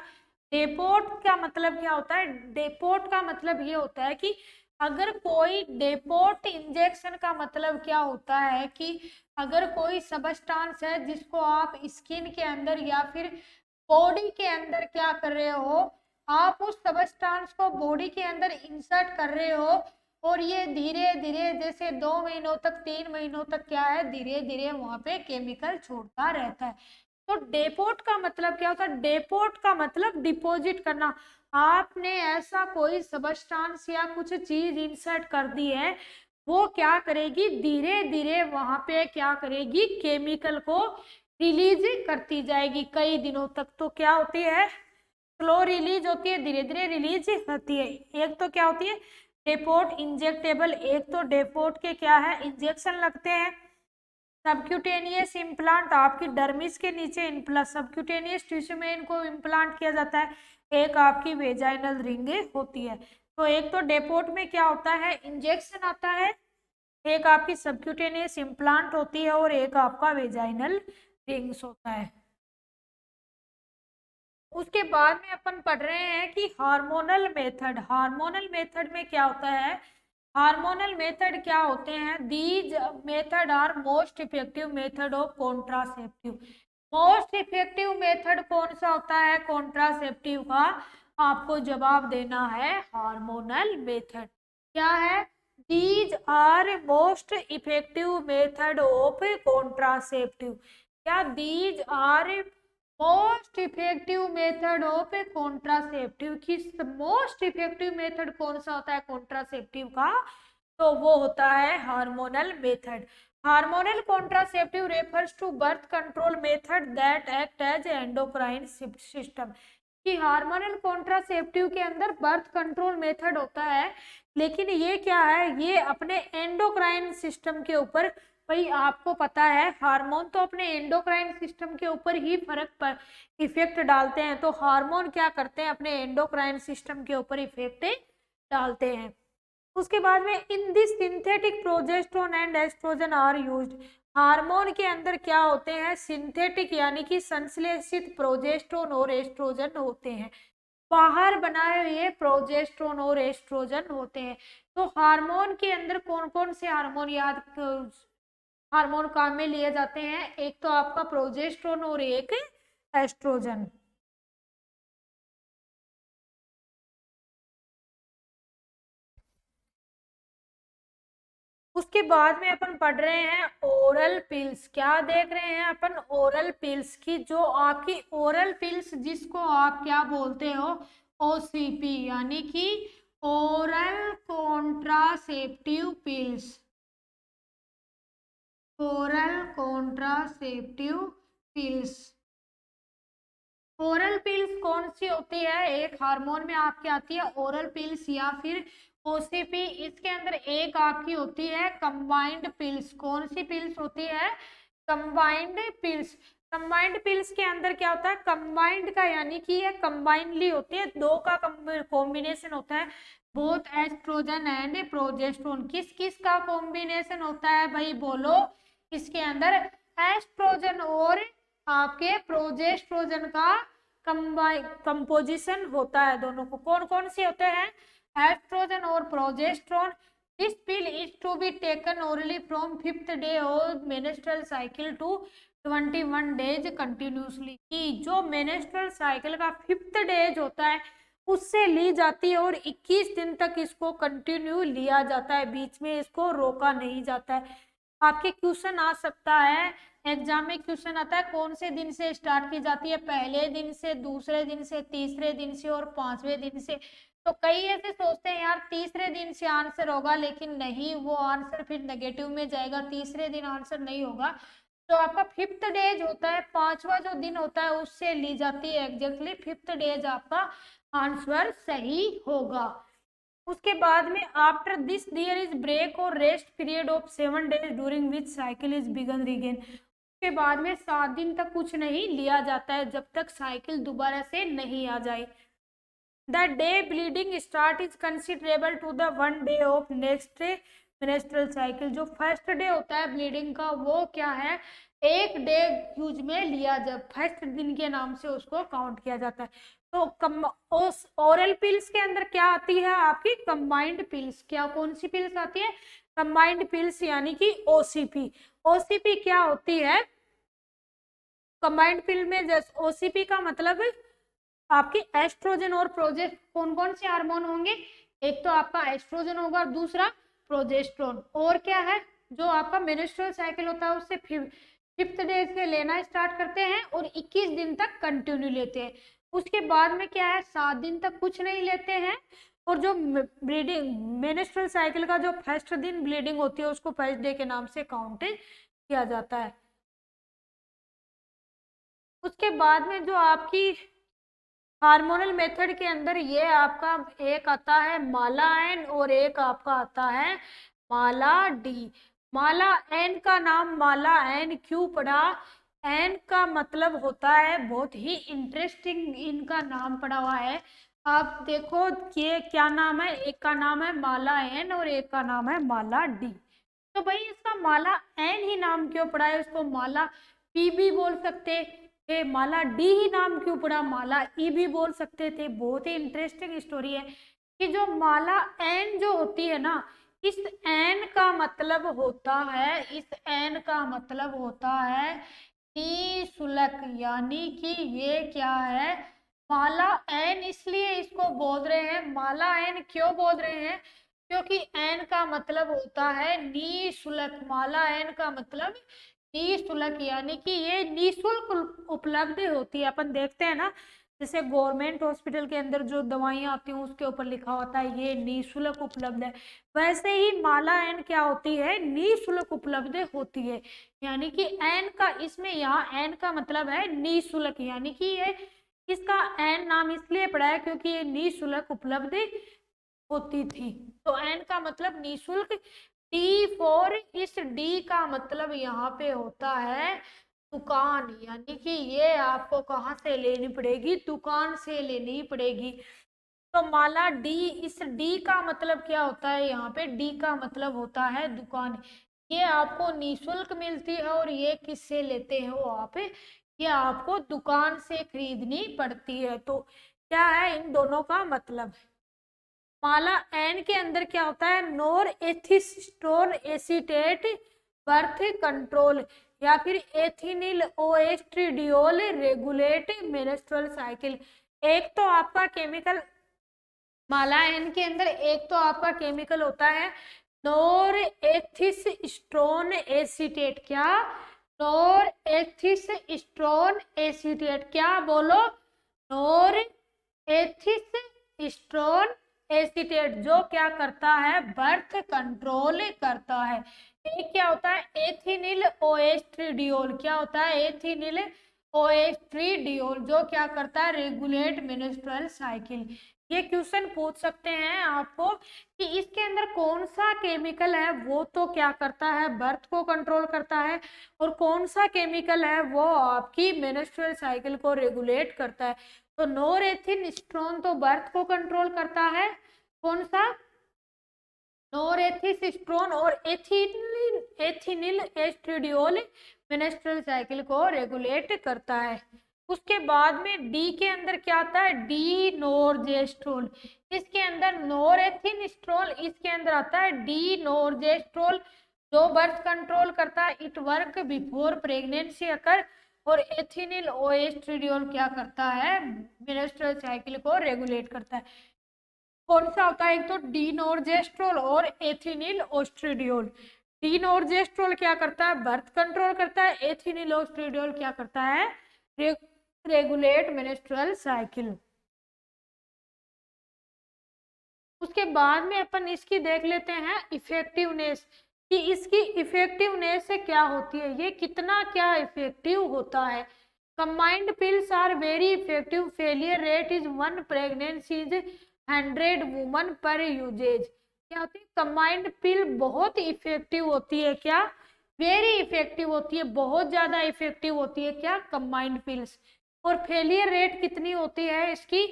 डेपोट का मतलब क्या होता है, डेपोट का मतलब ये होता है कि अगर कोई डेपोट इंजेक्शन का मतलब क्या होता है कि अगर कोई सबस्टांस है जिसको आप स्किन के अंदर या फिर बॉडी के अंदर क्या कर रहे हो, आप उस सबस्टांस को बॉडी के अंदर इंसर्ट कर रहे हो और ये धीरे धीरे जैसे 2 महीनों तक 3 महीनों तक क्या है धीरे धीरे वहां पे केमिकल छोड़ता रहता है। तो डेपोट का मतलब क्या होता है, डेपोट का मतलब डिपॉजिट करना। आपने ऐसा कोई सबस्टांस या कुछ चीज इंसर्ट कर दी है, वो क्या करेगी धीरे धीरे वहां पे क्या करेगी केमिकल को रिलीज करती जाएगी कई दिनों तक। तो क्या होती है, स्लो रिलीज होती है, धीरे धीरे रिलीज होती है। एक तो क्या होती है डेपोट इंजेक्टेबल, एक तो डेपोट के क्या है इंजेक्शन लगते हैं। सबक्यूटेनियस इम्प्लांट आपकी डर्मिस के नीचे इम्प्लांट सबक्यूटेनियस टिश्यू में इनको इम्प्लांट किया जाता है। एक आपकी वेजाइनल रिंग होती है। तो एक तो डेपोट में क्या होता है इंजेक्शन आता है, एक आपकी सबक्यूटेनियस इम्प्लांट होती है और एक आपका वेजाइनल रिंग्स होता है। उसके बाद में अपन पढ़ रहे हैं कि हार्मोनल मेथड। हार्मोनल मेथड में क्या होता है, हार्मोनल मेथड क्या होते हैं, these method are most effective method of contraceptive. Most effective method कौन सा होता है कॉन्ट्रासेप्टिव का, आपको जवाब देना है हार्मोनल मेथड। क्या है, these are most effective method of contraceptive. क्या, these are most effective method of a contraceptive की मोस्ट इफेक्टिव मेथड कौन सा होता है कॉन्ट्रासेप्टिव का, तो वो होता है hormonal method. Hormonal contraceptive refers to birth control method that act as endocrine system. कि हार्मोनल कॉन्ट्रासेप्टिव के अंदर बर्थ कंट्रोल मेथड होता है, लेकिन ये क्या है, ये अपने एंडोक्राइन सिस्टम के ऊपर, भाई आपको पता है हार्मोन तो अपने एंडोक्राइन सिस्टम के ऊपर ही फर्क पर इफेक्ट डालते हैं। तो हार्मोन क्या करते हैं अपने एंडोक्राइन सिस्टम के ऊपर इफेक्ट डालते हैं। उसके बाद में in this synthetic progesterone and estrogen are used. Hormone के अंदर क्या होते हैं सिंथेटिक यानी कि संश्लेषित प्रोजेस्टेरोन और एस्ट्रोजन होते हैं, बाहर बनाए हुए प्रोजेस्टेरोन और एस्ट्रोजन होते हैं। तो हार्मोन के अंदर कौन कौन से हार्मोन हार्मोन काम में लिए जाते हैं, एक तो आपका प्रोजेस्टेरोन और एक एस्ट्रोजन। उसके बाद में अपन पढ़ रहे हैं ओरल पिल्स। क्या देख रहे हैं अपन, ओरल पिल्स की, जो आपकी ओरल पिल्स जिसको आप क्या बोलते हो ओसीपी यानी कि oral contraceptive pills, oral contraceptive pills. Oral pills कौन सी होती है, एक हार्मोन में आपकी आती है ओरल पिल्स या फिर ओसीपी। इसके अंदर एक आपकी होती है कंबाइंड पिल्स, कौन सी पिल्स होती है कंबाइंड पिल्स। कंबाइंड पिल्स के अंदर क्या होता है, कंबाइंड का यानी कि ये कंबाइंडली होती है, दो का कॉम्बिनेशन होता है, बोथ एस्ट्रोजन एंड प्रोजेस्टेरोन। किस किस का कॉम्बिनेशन होता है भाई बोलो, इसके अंदर एस्ट्रोजन और आपके प्रोजेस्टेरोन का कंपोजिशन होता है। दोनों को कौन कौन से होते हैं, एस्ट्रोजन और progesterone. This pill is to be taken orally from 5th day of menstrual cycle to 21 days continuously. कि जो मेंस्ट्रुअल साइकिल का 5th डेज होता है उससे ली जाती है और 21 दिन तक इसको कंटिन्यू लिया जाता है, बीच में इसको रोका नहीं जाता है। आपके क्वेश्चन आ सकता है, एग्जाम में क्वेश्चन आता है कौन से दिन से स्टार्ट की जाती है, पहले दिन से, दूसरे दिन से, तीसरे दिन से और 5वें दिन से। तो कई ऐसे सोचते हैं यार तीसरे दिन से आंसर होगा, लेकिन नहीं, वो आंसर फिर नेगेटिव में जाएगा, तीसरे दिन आंसर नहीं होगा। तो आपका 5th डेज होता है, 5वां जो दिन होता है उससे ली जाती है एग्जैक्टली 5th डेज आपका आंसर सही होगा। उसके बाद में after this there is break और rest period of 7 days during which cycle is begun regain. उसके बाद में 7 दिन तक कुछ नहीं लिया जाता है जब तक साइकिल दोबारा से नहीं आ जाए। The day bleeding start is considerable to the 1 day of next menstrual cycle. जो फर्स्ट डे होता है ब्लीडिंग का वो क्या है, एक डे यूज में लिया, जब फर्स्ट दिन के नाम से उसको काउंट किया जाता है। तो ओरल पिल्स के अंदर क्या आती है आपकी, कंबाइंड पिल्स। क्या कौन सी पिल्स आती है, कंबाइंड पिल्स, यानी कि ओसीपी। ओसीपी क्या होती है, कंबाइंड पिल में जैसे ओसीपी का मतलब आपके एस्ट्रोजन और प्रोजेस्ट, कौन कौन से हार्मोन होंगे, एक तो आपका एस्ट्रोजन होगा, दूसरा प्रोजेस्ट्रोन, और क्या है जो आपका मेंस्ट्रुअल साइकिल होता है उससे 5th डे से लेना स्टार्ट करते हैं और 21 दिन तक कंटिन्यू लेते हैं। उसके बाद में क्या है, 7 दिन तक कुछ नहीं लेते हैं, और जो ब्लीडिंग मेंस्ट्रुअल साइकिल का जो फर्स्ट दिन ब्लीडिंग होती है उसको फर्स्ट डे के नाम से काउंट किया जाता है। उसके बाद में जो आपकी हार्मोनल मेथड के अंदर ये आपका एक आता है माला एन और एक आपका आता है माला डी। माला एन का नाम माला एन क्यों पड़ा, एन का मतलब होता है, बहुत ही इंटरेस्टिंग इनका नाम पड़ा हुआ है। आप देखो ये क्या नाम है, एक का नाम है माला एन और एक का नाम है माला डी। तो भाई इसका माला एन ही नाम क्यों पड़ा है, इसको माला पी भी बोल सकते थे, माला डी ही नाम क्यों पड़ा, माला ई भी बोल सकते थे। बहुत ही इंटरेस्टिंग स्टोरी है कि जो माला एन जो होती है ना, इस एन का मतलब होता है, इस एन का मतलब होता है निःशुल्क, यानी कि ये क्या है, माला एन इसलिए इसको बोल रहे हैं, माला एन क्यों बोल रहे हैं, क्योंकि एन का मतलब होता है निःशुल्क। माला एन का मतलब निःशुल्क, यानी कि ये निःशुल्क उपलब्ध होती है। अपन देखते हैं ना जैसे गवर्नमेंट हॉस्पिटल के अंदर जो दवाइयाँ आती हैं उसके ऊपर लिखा होता है ये निःशुल्क उपलब्ध है, वैसे ही माला एन क्या होती है, निःशुल्क उपलब्ध होती है। यानी कि एन का इसमें यहाँ एन का मतलब है निःशुल्क, यानी कि ये इसका एन नाम इसलिए पड़ा है क्योंकि ये निःशुल्क उपलब्ध होती थी। तो एन का मतलब निःशुल्क, डी फॉर, इस डी का मतलब यहाँ पे होता है दुकान, यानी कि ये आपको कहाँ से लेनी पड़ेगी, दुकान से लेनी पड़ेगी। तो माला डी, इस डी का मतलब क्या होता है, यहाँ पे डी का मतलब होता है दुकान। ये आपको निःशुल्क मिलती है और ये किससे लेते हो आप, ये आपको दुकान से खरीदनी पड़ती है। तो क्या है इन दोनों का मतलब। माला एन के अंदर क्या होता है, नोर एथिस्टोन एसीटेट बर्थ कंट्रोल या फिर एथिनिल ओएस्ट्रिडियोल रेगुलेट मेंस्ट्रुअल साइकिल। एक तो आपका केमिकल माला एन के अंदर, एक तो आपका केमिकल होता है नोर एथिस्टोन एसीटेट, क्या, नोर एथिस्टोन एसीटेट, क्या बोलो, नोर एथिस्टोन एसीटेट, जो क्या करता है, बर्थ कंट्रोल करता है। एक क्या होता है एथिनिल ओएस्ट्रिडियोल, क्या होता है एथिनिल ओएस्ट्रिडियोल, जो क्या करता है, रेगुलेट मेंस्ट्रुअल साइकिल। ये क्वेश्चन पूछ सकते हैं आपको कि इसके अंदर कौन सा केमिकल है वो तो क्या करता है, बर्थ को कंट्रोल करता है, और कौन सा केमिकल है वो आपकी मेंस्ट्रुअल साइकिल को रेगुलेट करता है। तो नोरेथिस्टोन तो बर्थ को कंट्रोल करता है, कौन सा, नोरेथिस्टोन, और एथिनिल एस्ट्रिडियोल मेंस्ट्रुअल साइकिल को रेगुलेट करता है। उसके बाद में डी के अंदर क्या आता है, डी नोर्जेस्ट्रोल। इसके अंदर नोरेथिनिस्ट्रोल, इसके अंदर आता है डी नोर्जेस्ट्रोल, जो बर्थ कंट्रोल करता है। इट वर्क बिफोर प्रेगनेंसी अकर। और एथिनिल ओएस्ट्रिडियोल क्या करता है, मेंस्ट्रुअल साइकिल को रेगुलेट करता है। कौन सा होता है, एक तो डीनोर्जेस्ट्रोल और एथिनिल ओस्ट्रिडियोल। डीनोर्जेस्ट्रोल क्या करता है, बर्थ कंट्रोल करता है। एथिनिल ओस्ट्रिडियोल क्या करता है, रेगुलेट मेंस्ट्रुअल साइकिल। उसके बाद में अपन इसकी देख लेते हैं इफेक्टिवनेस, कि इसकी इफेक्टिवनेस से क्या होती है, ये कितना क्या इफेक्टिव होता है। Combined pills are very effective, failure rate is 1 pregnancy 100 woman पर यूजेज। क्या होती है, कंबाइंड पिल बहुत इफेक्टिव होती है, क्या, वेरी इफेक्टिव होती है, बहुत ज्यादा इफेक्टिव होती है, क्या, कंबाइंड पिल्स। और फेलियर रेट कितनी होती है इसकी,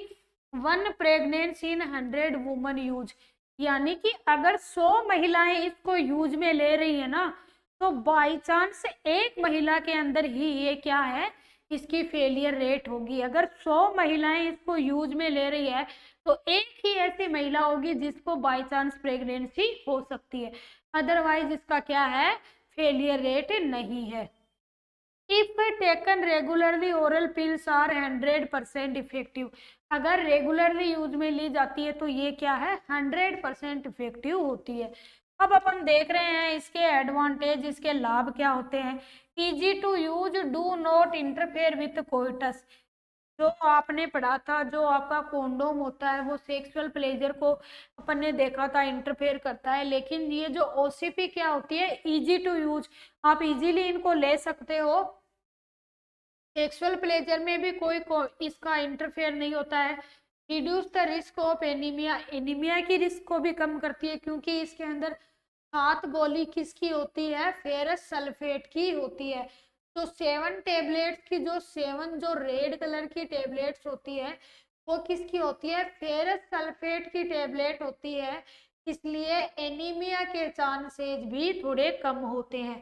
1 प्रेगनेंसी इन 100 वुमन यूज। यानी कि अगर 100 महिलाएं इसको यूज में ले रही है ना, तो बाई चांस एक महिला के अंदर ही ये क्या है, इसकी फेलियर रेट होगी। अगर 100 महिलाएं इसको यूज में ले रही है, तो एक ही ऐसी महिला होगी जिसको बाई चांस प्रेगनेंसी हो सकती है, अदरवाइज इसका क्या है, फेलियर रेट नहीं है। If taken regularly oral pills are 100% effective. अगर रेगुलरली यूज में ली जाती है तो ये क्या है, 100% इफेक्टिव होती है। अब अपन देख रहे हैं इसके एडवांटेज, इसके लाभ क्या होते हैं। Easy to use, do not interfere with coitus. जो आपने पढ़ा था, जो आपका कोंडोम होता है वो सेक्सुअल प्लेजर को अपन ने देखा था इंटरफेयर करता है, लेकिन ये जो ओसीपी क्या होती है, इजी टू यूज, आप इजीली इनको ले सकते हो। सेक्सुअल प्लेजर में भी इसका इंटरफेयर नहीं होता है। Reduce the risk of anaemia, anaemia की रिस्क को भी कम करती है, क्योंकि इसके अंदर 7 गोली किसकी होती है, फेरस सल्फेट की होती है। तो 7 टेबलेट्स की जो 7 जो रेड कलर की टेबलेट्स होती है, वो किसकी होती है, फेरस सल्फेट की टेबलेट होती है। इसलिए एनीमिया के चांसेस भी थोड़े कम होते हैं।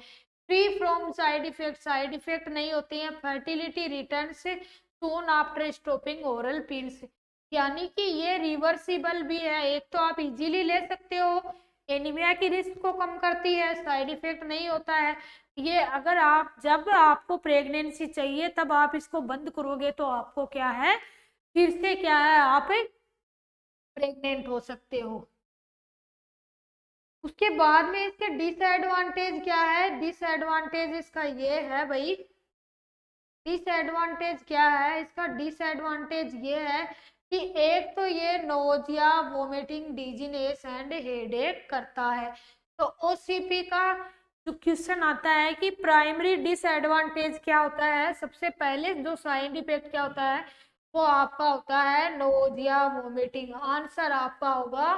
Free from side effect, side effect नहीं होते हैं। Fertility returns soon after stopping oral pills, यानी कि ये रिवर्सिबल भी है। एक तो आप इजीली ले सकते हो, एनीमिया की रिस्क को कम करती है, साइड इफेक्ट नहीं होता है। ये अगर आप, जब आपको प्रेगनेंसी चाहिए तब आप इसको बंद करोगे तो आपको क्या है, फिर से क्या है, आप प्रेग्नेंट हो सकते हो। उसके बाद में इसके डिसएडवांटेज क्या है, डिसएडवांटेज इसका ये है भाई, डिसएडवांटेज क्या है इसका, डिसएडवांटेज ये है कि एक तो ये nausea, vomiting, dizziness and headache करता है। तो ओसीपी का जो क्वेश्चन आता है कि प्राइमरी डिसएडवांटेज क्या होता है, सबसे पहले जो साइड इफेक्ट क्या होता है, वो आपका होता है नोजिया, वोमिटिंग। आंसर आपका होगा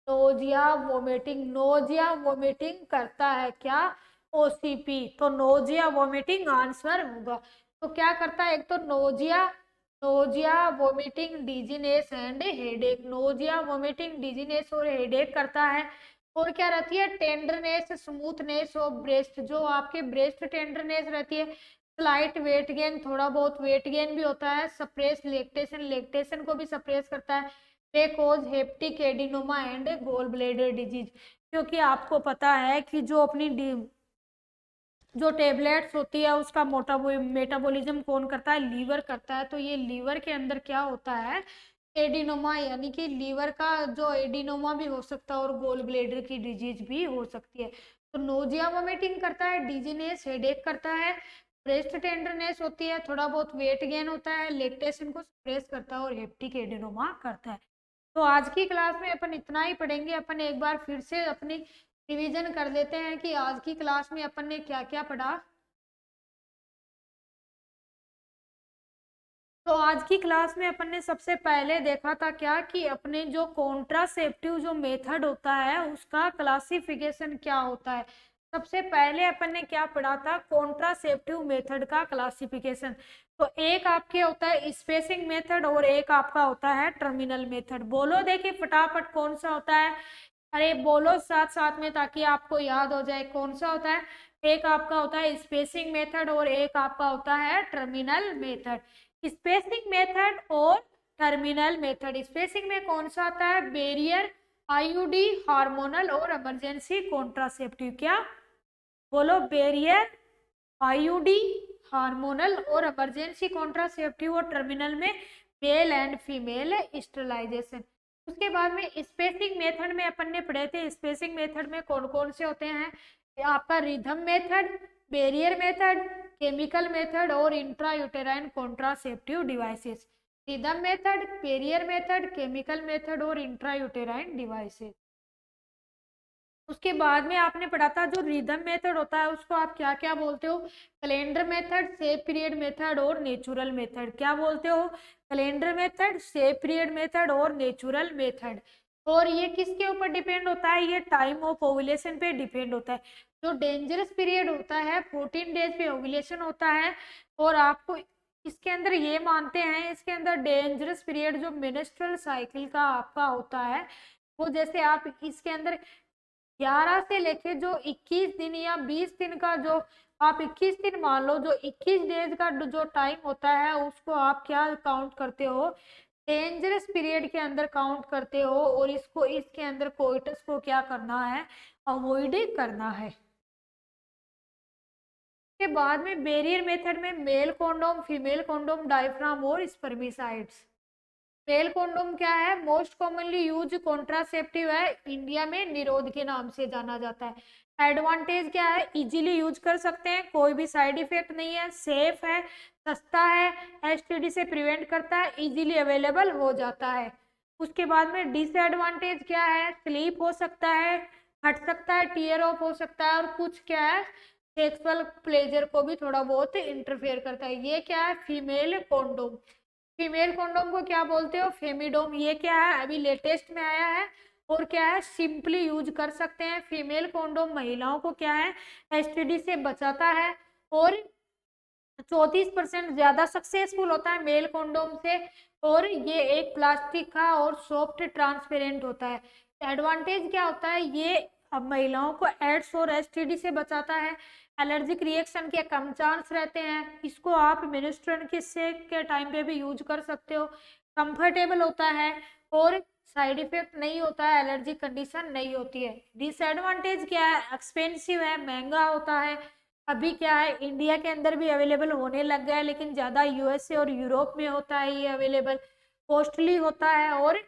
नोजिया, वोमिटिंग। नोजिया वोमिटिंग करता है क्या, ओसीपी। तो नोजिया वोमिटिंग आंसर होगा। तो क्या करता है, एक तो nausea, nausea vomiting, dizziness and headache. Nausea vomiting, dizziness और हेडेक करता है। और क्या रहती है, टेंडरनेस, स्मूथनेस ऑफ ब्रेस्ट, जो आपके ब्रेस्ट टेंडरनेस रहती है। स्लाइट वेट गेन, थोड़ा बहुत वेट गेन भी होता है। सप्रेस लैक्टेशन, लैक्टेशन को भी सप्रेस करता है। May cause hepatic adenoma and gall bladder disease, क्योंकि आपको पता है कि जो अपनी जो टेबलेट्स होती है उसका मेटाबॉलिज्म कौन करता है, लीवर करता है। तो ये लीवर के अंदर क्या होता है, एडिनोमा, यानी कि लीवर का जो एडिनोमा भी हो सकता है, और गोल ब्लेडर की डिजीज भी हो सकती है। तो नोजिया वोमिटिंग करता है, डिजीनेस, हेडेक करता है, ब्रेस्ट टेंडरनेस होती है, थोड़ा बहुत वेट गेन होता है, लैक्टेशन को सप्रेस करता है, और हेप्टिक एडिनोमा करता है। तो आज की क्लास में अपन इतना ही पढ़ेंगे। अपन एक बार फिर से अपनी रिवीजन कर लेते हैं कि आज की क्लास में अपन ने क्या क्या पढ़ा। तो आज की क्लास में अपन ने सबसे पहले देखा था क्या, कि अपने जो कॉन्ट्रासेप्टिव जो मेथड होता है उसका क्लासिफिकेशन क्या होता है। सबसे पहले अपन ने क्या पढ़ा था, कॉन्ट्रासेप्टिव मेथड का क्लासिफिकेशन। तो एक आपके होता है स्पेसिंग मेथड, और एक आपका होता है टर्मिनल मेथड। बोलो देखिए फटाफट कौन सा होता है, अरे बोलो साथ साथ में ताकि आपको याद हो जाए कौन सा होता है। एक आपका होता है स्पेसिंग मेथड, और एक आपका होता है टर्मिनल मेथड। स्पेसिंग मेथड और टर्मिनल मेथड। स्पेसिंग में कौन सा आता है? बैरियर, आईयूडी, हार्मोनल और इमरजेंसी कॉन्ट्रासेप्टिव। क्या बोलो? बैरियर, आईयूडी, हार्मोनल और इमरजेंसी कॉन्ट्रासेप्टिव और टर्मिनल में मेल एंड फीमेल स्टरलाइजेशन। उसके बाद में स्पेसिंग मेथड में अपन ने पढ़े थे, स्पेसिंग मेथड में कौन कौन से होते हैं? आपका rhythm method, barrier method, chemical method और intrauterine contraceptive devices. Rhythm method, barrier method, chemical method और इंट्रायूटेराइन डिवाइसेस। उसके बाद में आपने पढ़ा था जो रिदम मेथड होता है उसको आप क्या क्या बोलते हो? Calendar method, safe period method और नेचुरल मेथड। क्या बोलते हो? Calendar method, safe period method और नेचुरल मेथड। और ये किसके ऊपर डिपेंड होता है? ये टाइम ऑफ ओव्यूलेशन पे डिपेंड होता है। जो डेंजरस पीरियड होता है 14 डेज पे ओव्यूलेशन होता है, और आपको इसके अंदर ये मानते हैं, इसके अंदर डेंजरस पीरियड जो मेंस्ट्रुअल साइकिल का आपका होता है, वो जैसे आप इसके अंदर 11 से लेके जो 21 दिन या 20 दिन का जो आप 21 दिन मान लो, जो 21 डेज का जो टाइम होता है उसको आप क्या काउंट करते हो? डेंजरस पीरियड के अंदर काउंट करते हो, और इसको इसके अंदर कोइटस को क्या करना है? अवॉइड करना है। के बाद में बैरियर मेथड में male condom, female condom, diaphragm और स्पर्मिसाइड्स। मेल कॉन्डोम क्या है? मोस्ट कॉमनली यूज कॉन्ट्रासेप्टिव है, इंडिया में निरोध के नाम से जाना जाता है। एडवांटेज क्या है? इजीली यूज कर सकते हैं, कोई भी साइड इफेक्ट नहीं है, सेफ है, सस्ता है, एसटीडी से प्रिवेंट करता है, इजीली अवेलेबल हो जाता है। उसके बाद में डिसएडवांटेज क्या है? स्लीप हो सकता है, हट सकता है, टीयर ऑफ हो सकता है, और कुछ क्या है? सेक्सुअल प्लेजर को भी थोड़ा बहुत इंटरफेयर करता है। ये क्या है? Female condom. फीमेल कॉन्डोम को क्या बोलते हो? फेमिडोम। ये क्या है? अभी लेटेस्ट में आया है, और क्या है? सिंपली यूज कर सकते हैं। फीमेल कॉन्डोम महिलाओं को क्या है? एसटीडी से बचाता है, और 34% ज्यादा सक्सेसफुल होता है मेल कॉन्डोम से, और ये एक प्लास्टिक का और सॉफ्ट ट्रांसपेरेंट होता है। एडवांटेज क्या होता है? ये अब महिलाओं को एड्स और एसटीडी से बचाता है, एलर्जिक रिएक्शन के कम चांस रहते हैं, इसको आप मेंस्ट्रुअल के टाइम पे भी यूज कर सकते हो, कंफर्टेबल होता है, और साइड इफेक्ट नहीं होता है, एलर्जी कंडीशन नहीं होती है। डिसएडवांटेज क्या है? एक्सपेंसिव है, महंगा होता है। अभी क्या है, इंडिया के अंदर भी अवेलेबल होने लग गया है, लेकिन ज़्यादा यूएसए और यूरोप में होता है ये अवेलेबल, कॉस्टली होता है और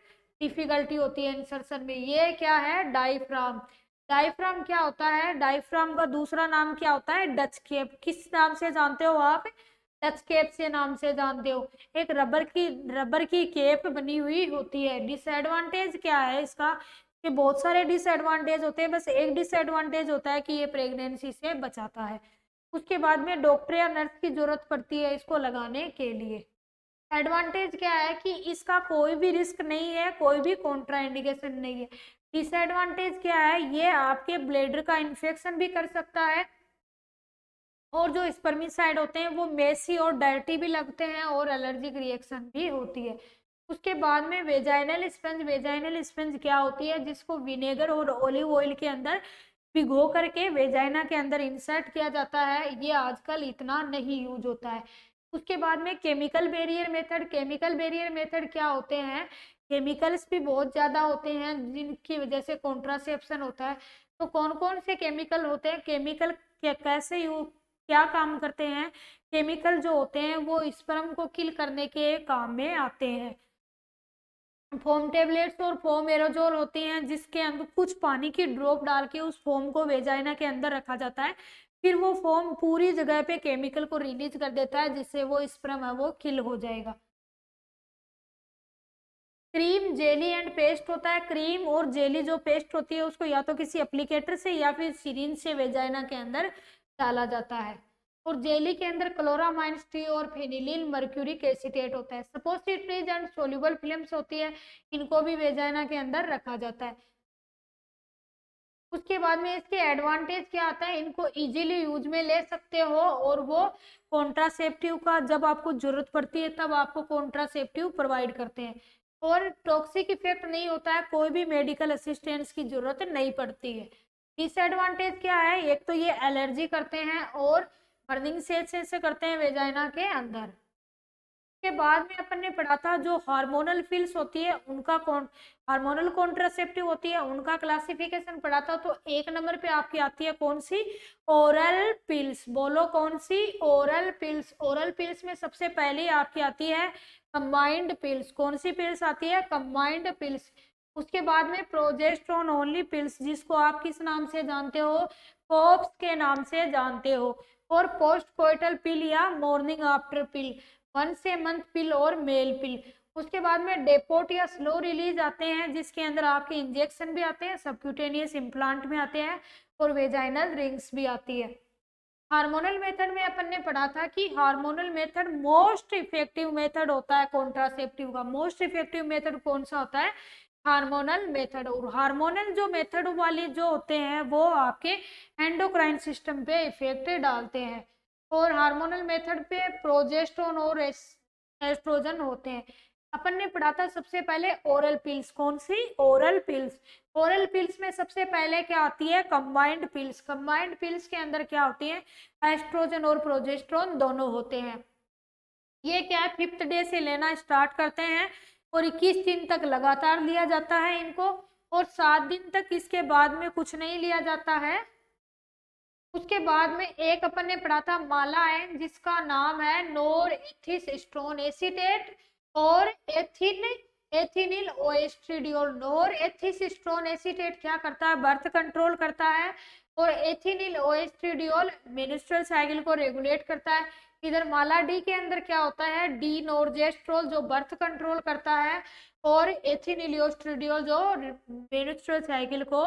डिफिकल्टी होती है इंसर्शन में। ये क्या है? डायफ्राम। डायफ्राम क्या होता है? डायफ्राम का दूसरा नाम क्या होता है? Dutch cap. किस नाम से जानते हो आप? डच केप से नाम से जानते हो। एक रबर की केप बनी हुई होती है। डिसएडवांटेज क्या है इसका? कि बहुत सारे डिसएडवांटेज होते हैं, बस एक डिसएडवांटेज होता है कि ये प्रेगनेंसी से बचाता है। उसके बाद में डॉक्टर या नर्स की जरूरत पड़ती है इसको लगाने के लिए। एडवांटेज क्या है? कि इसका कोई भी रिस्क नहीं है, कोई भी कॉन्ट्राइंडिकेशन नहीं है। डिसएडवांटेज क्या है? ये आपके ब्लैडर का इन्फेक्शन भी कर सकता है, और जो स्पर्मिसाइड होते हैं वो मेसी और डर्टी भी लगते हैं, और एलर्जिक रिएक्शन भी होती है। उसके बाद में वेजाइनल स्पंज। वेजाइनल स्पंज क्या होती है? जिसको विनेगर और ऑलिव ऑयल के अंदर भिगो करके वेजाइना के अंदर इंसर्ट किया जाता है, ये आजकल इतना नहीं यूज होता है। उसके बाद में chemical barrier method. Chemical barrier method क्या होते हैं? केमिकल्स भी बहुत ज्यादा होते हैं जिनकी वजह से कॉन्ट्रासेप्शन होता है। तो कौन कौन से केमिकल होते हैं? केमिकल कैसे क्या काम करते हैं? केमिकल जो होते हैं वो स्पर्म को किल करने के काम में आते हैं। फोम टेबलेट्स और फोम एरोजोल होती हैं, जिसके अंदर कुछ पानी की ड्रॉप डाल के उस फोम को वेजाइना के अंदर रखा जाता है, फिर वो फोम पूरी जगह पे केमिकल को रिलीज कर देता है, जिससे वो स्पर्म है वो किल हो जाएगा। क्रीम, जेली एंड पेस्ट होता है। क्रीम और जेली जो पेस्ट होती है उसको या तो किसी एप्लीकेटर से या फिर सिरिंज से वेजाइना के अंदर डाला जाता है, और जेली के अंदर क्लोरामाइन्स टी और फेनिलिन मर्क्यूरिक एसीटेट होता है। सपोजिटरीज एंड सोल्यूबल फिल्म्स होती है, इनको भी वेजाइना के अंदर रखा जाता है। उसके बाद में इसके एडवांटेज क्या आता है? इनको इजीली यूज में ले सकते हो, और वो कॉन्ट्रासेप्टिव का जब आपको जरूरत पड़ती है तब आपको कॉन्ट्रासेप्टिव प्रोवाइड करते हैं, और टॉक्सिक इफेक्ट नहीं होता है, कोई भी मेडिकल असिस्टेंस की जरूरत नहीं पड़ती है। डिसएडवांटेज क्या है? एक तो ये एलर्जी करते हैं, और बर्निंग सेंसेशन से करते हैं वेजाइना के अंदर। के बाद में अपन ने पढ़ा था जो हार्मोनल पिल्स होती है उनका हार्मोनल कॉन्ट्रासेप्टिव होती है उनका क्लासिफिकेशन पढ़ा था। तो 1 नंबर पे आपकी आती है कौन सी, ओरल पिल्स। बोलो कौन सी, ओरल पिल्स। ओरल पिल्स में सबसे पहले आपकी आती है कंबाइंड पिल्स। कौन सी पिल्स आती है, कंबाइंड पिल्स। उसके बाद में प्रोजेस्टेरोन ओनली पिल्स, जिसको आप किस नाम से जानते हो, पोप्स के नाम से जानते हो। और पोस्ट कोइटल पिल या मॉर्निंग आफ्टर पिल, 1 से मंथ पिल और मेल पिल। उसके बाद में डेपोट या स्लो रिलीज आते हैं, जिसके अंदर आपके इंजेक्शन भी आते हैं, सबक्यूटेनियस इम्प्लांट में आते हैं, और वेजाइनल रिंग्स भी आती है। हार्मोनल मेथड में अपन ने पढ़ा था कि hormonal method most effective method होता है कॉन्ट्रासेप्टिव का। मोस्ट इफेक्टिव मेथड कौन सा होता है, हार्मोनल मेथड। और हार्मोनल जो मेथड वाली जो होते हैं वो आपके एंडोक्राइन सिस्टम पे इफेक्ट डालते हैं। और हार्मोनल मेथड पे प्रोजेस्टेरोन और एस्ट्रोजन होते हैं। अपन ने पढ़ा था सबसे पहले ओरल पिल्स। कौन सी, ओरल पिल्स। ओरल पिल्स में सबसे पहले क्या आती है, कंबाइंड पिल्स। कंबाइंड पिल्स के अंदर क्या होती है, एस्ट्रोजन और प्रोजेस्टेरोन दोनों होते हैं। ये क्या है, 5th डे से लेना स्टार्ट करते हैं और 21 दिन तक लगातार लिया जाता है इनको, और 7 दिन तक इसके बाद में कुछ नहीं लिया जाता है। उसके बाद में एक अपन ने पढ़ा था माला एन, जिसका नाम है नोरएथिस्टोन एसीटेट और एथिनिल ओएस्ट्रिडियोल। नोरएथिस्टोन एसीटेट क्या करता है, बर्थ कंट्रोल करता है, और एथिनिल ओएस्ट्रिडियोल मेंस्ट्रुअल साइकिल को रेगुलेट करता है। इधर माला डी के अंदर क्या होता है, डी नोर्जेस्ट्रोल जो बर्थ कंट्रोल करता है, और एथिनिलियोस्ट्रिडियोल जो मेंस्ट्रुअल साइकिल को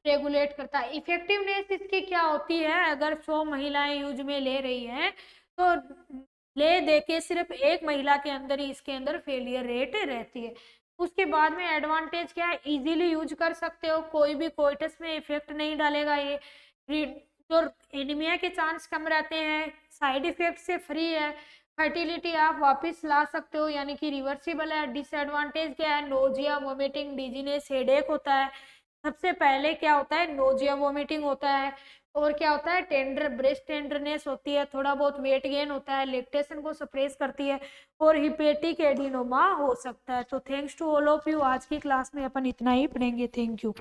रेगुलेट करता है। इफेक्टिवनेस इसकी क्या होती है, अगर 100 महिलाएं यूज में ले रही हैं तो ले दे के सिर्फ 1 महिला के अंदर ही इसके अंदर फेलियर रेट रहती है। उसके बाद में एडवांटेज क्या है, इजीली यूज कर सकते हो, कोई भी कोइटस में इफेक्ट नहीं डालेगा ये, जो एनीमिया के चांस कम रहते हैं, साइड इफेक्ट से फ्री है, फर्टिलिटी आप वापस ला सकते हो यानी कि रिवर्सिबल है। डिसएडवांटेज क्या है, नोजिया, वोमिटिंग, डिजीनेस, हेडेक होता है। सबसे पहले क्या होता है, नोजिया वोमिटिंग होता है, और क्या होता है, टेंडर ब्रेस्ट टेंडरनेस होती है, थोड़ा बहुत वेट गेन होता है, लेक्टेशन को सप्रेस करती है, और हिपेटिक एडिनोमा हो सकता है। तो thanks to all of you, आज की क्लास में अपन इतना ही पढ़ेंगे। Thank you.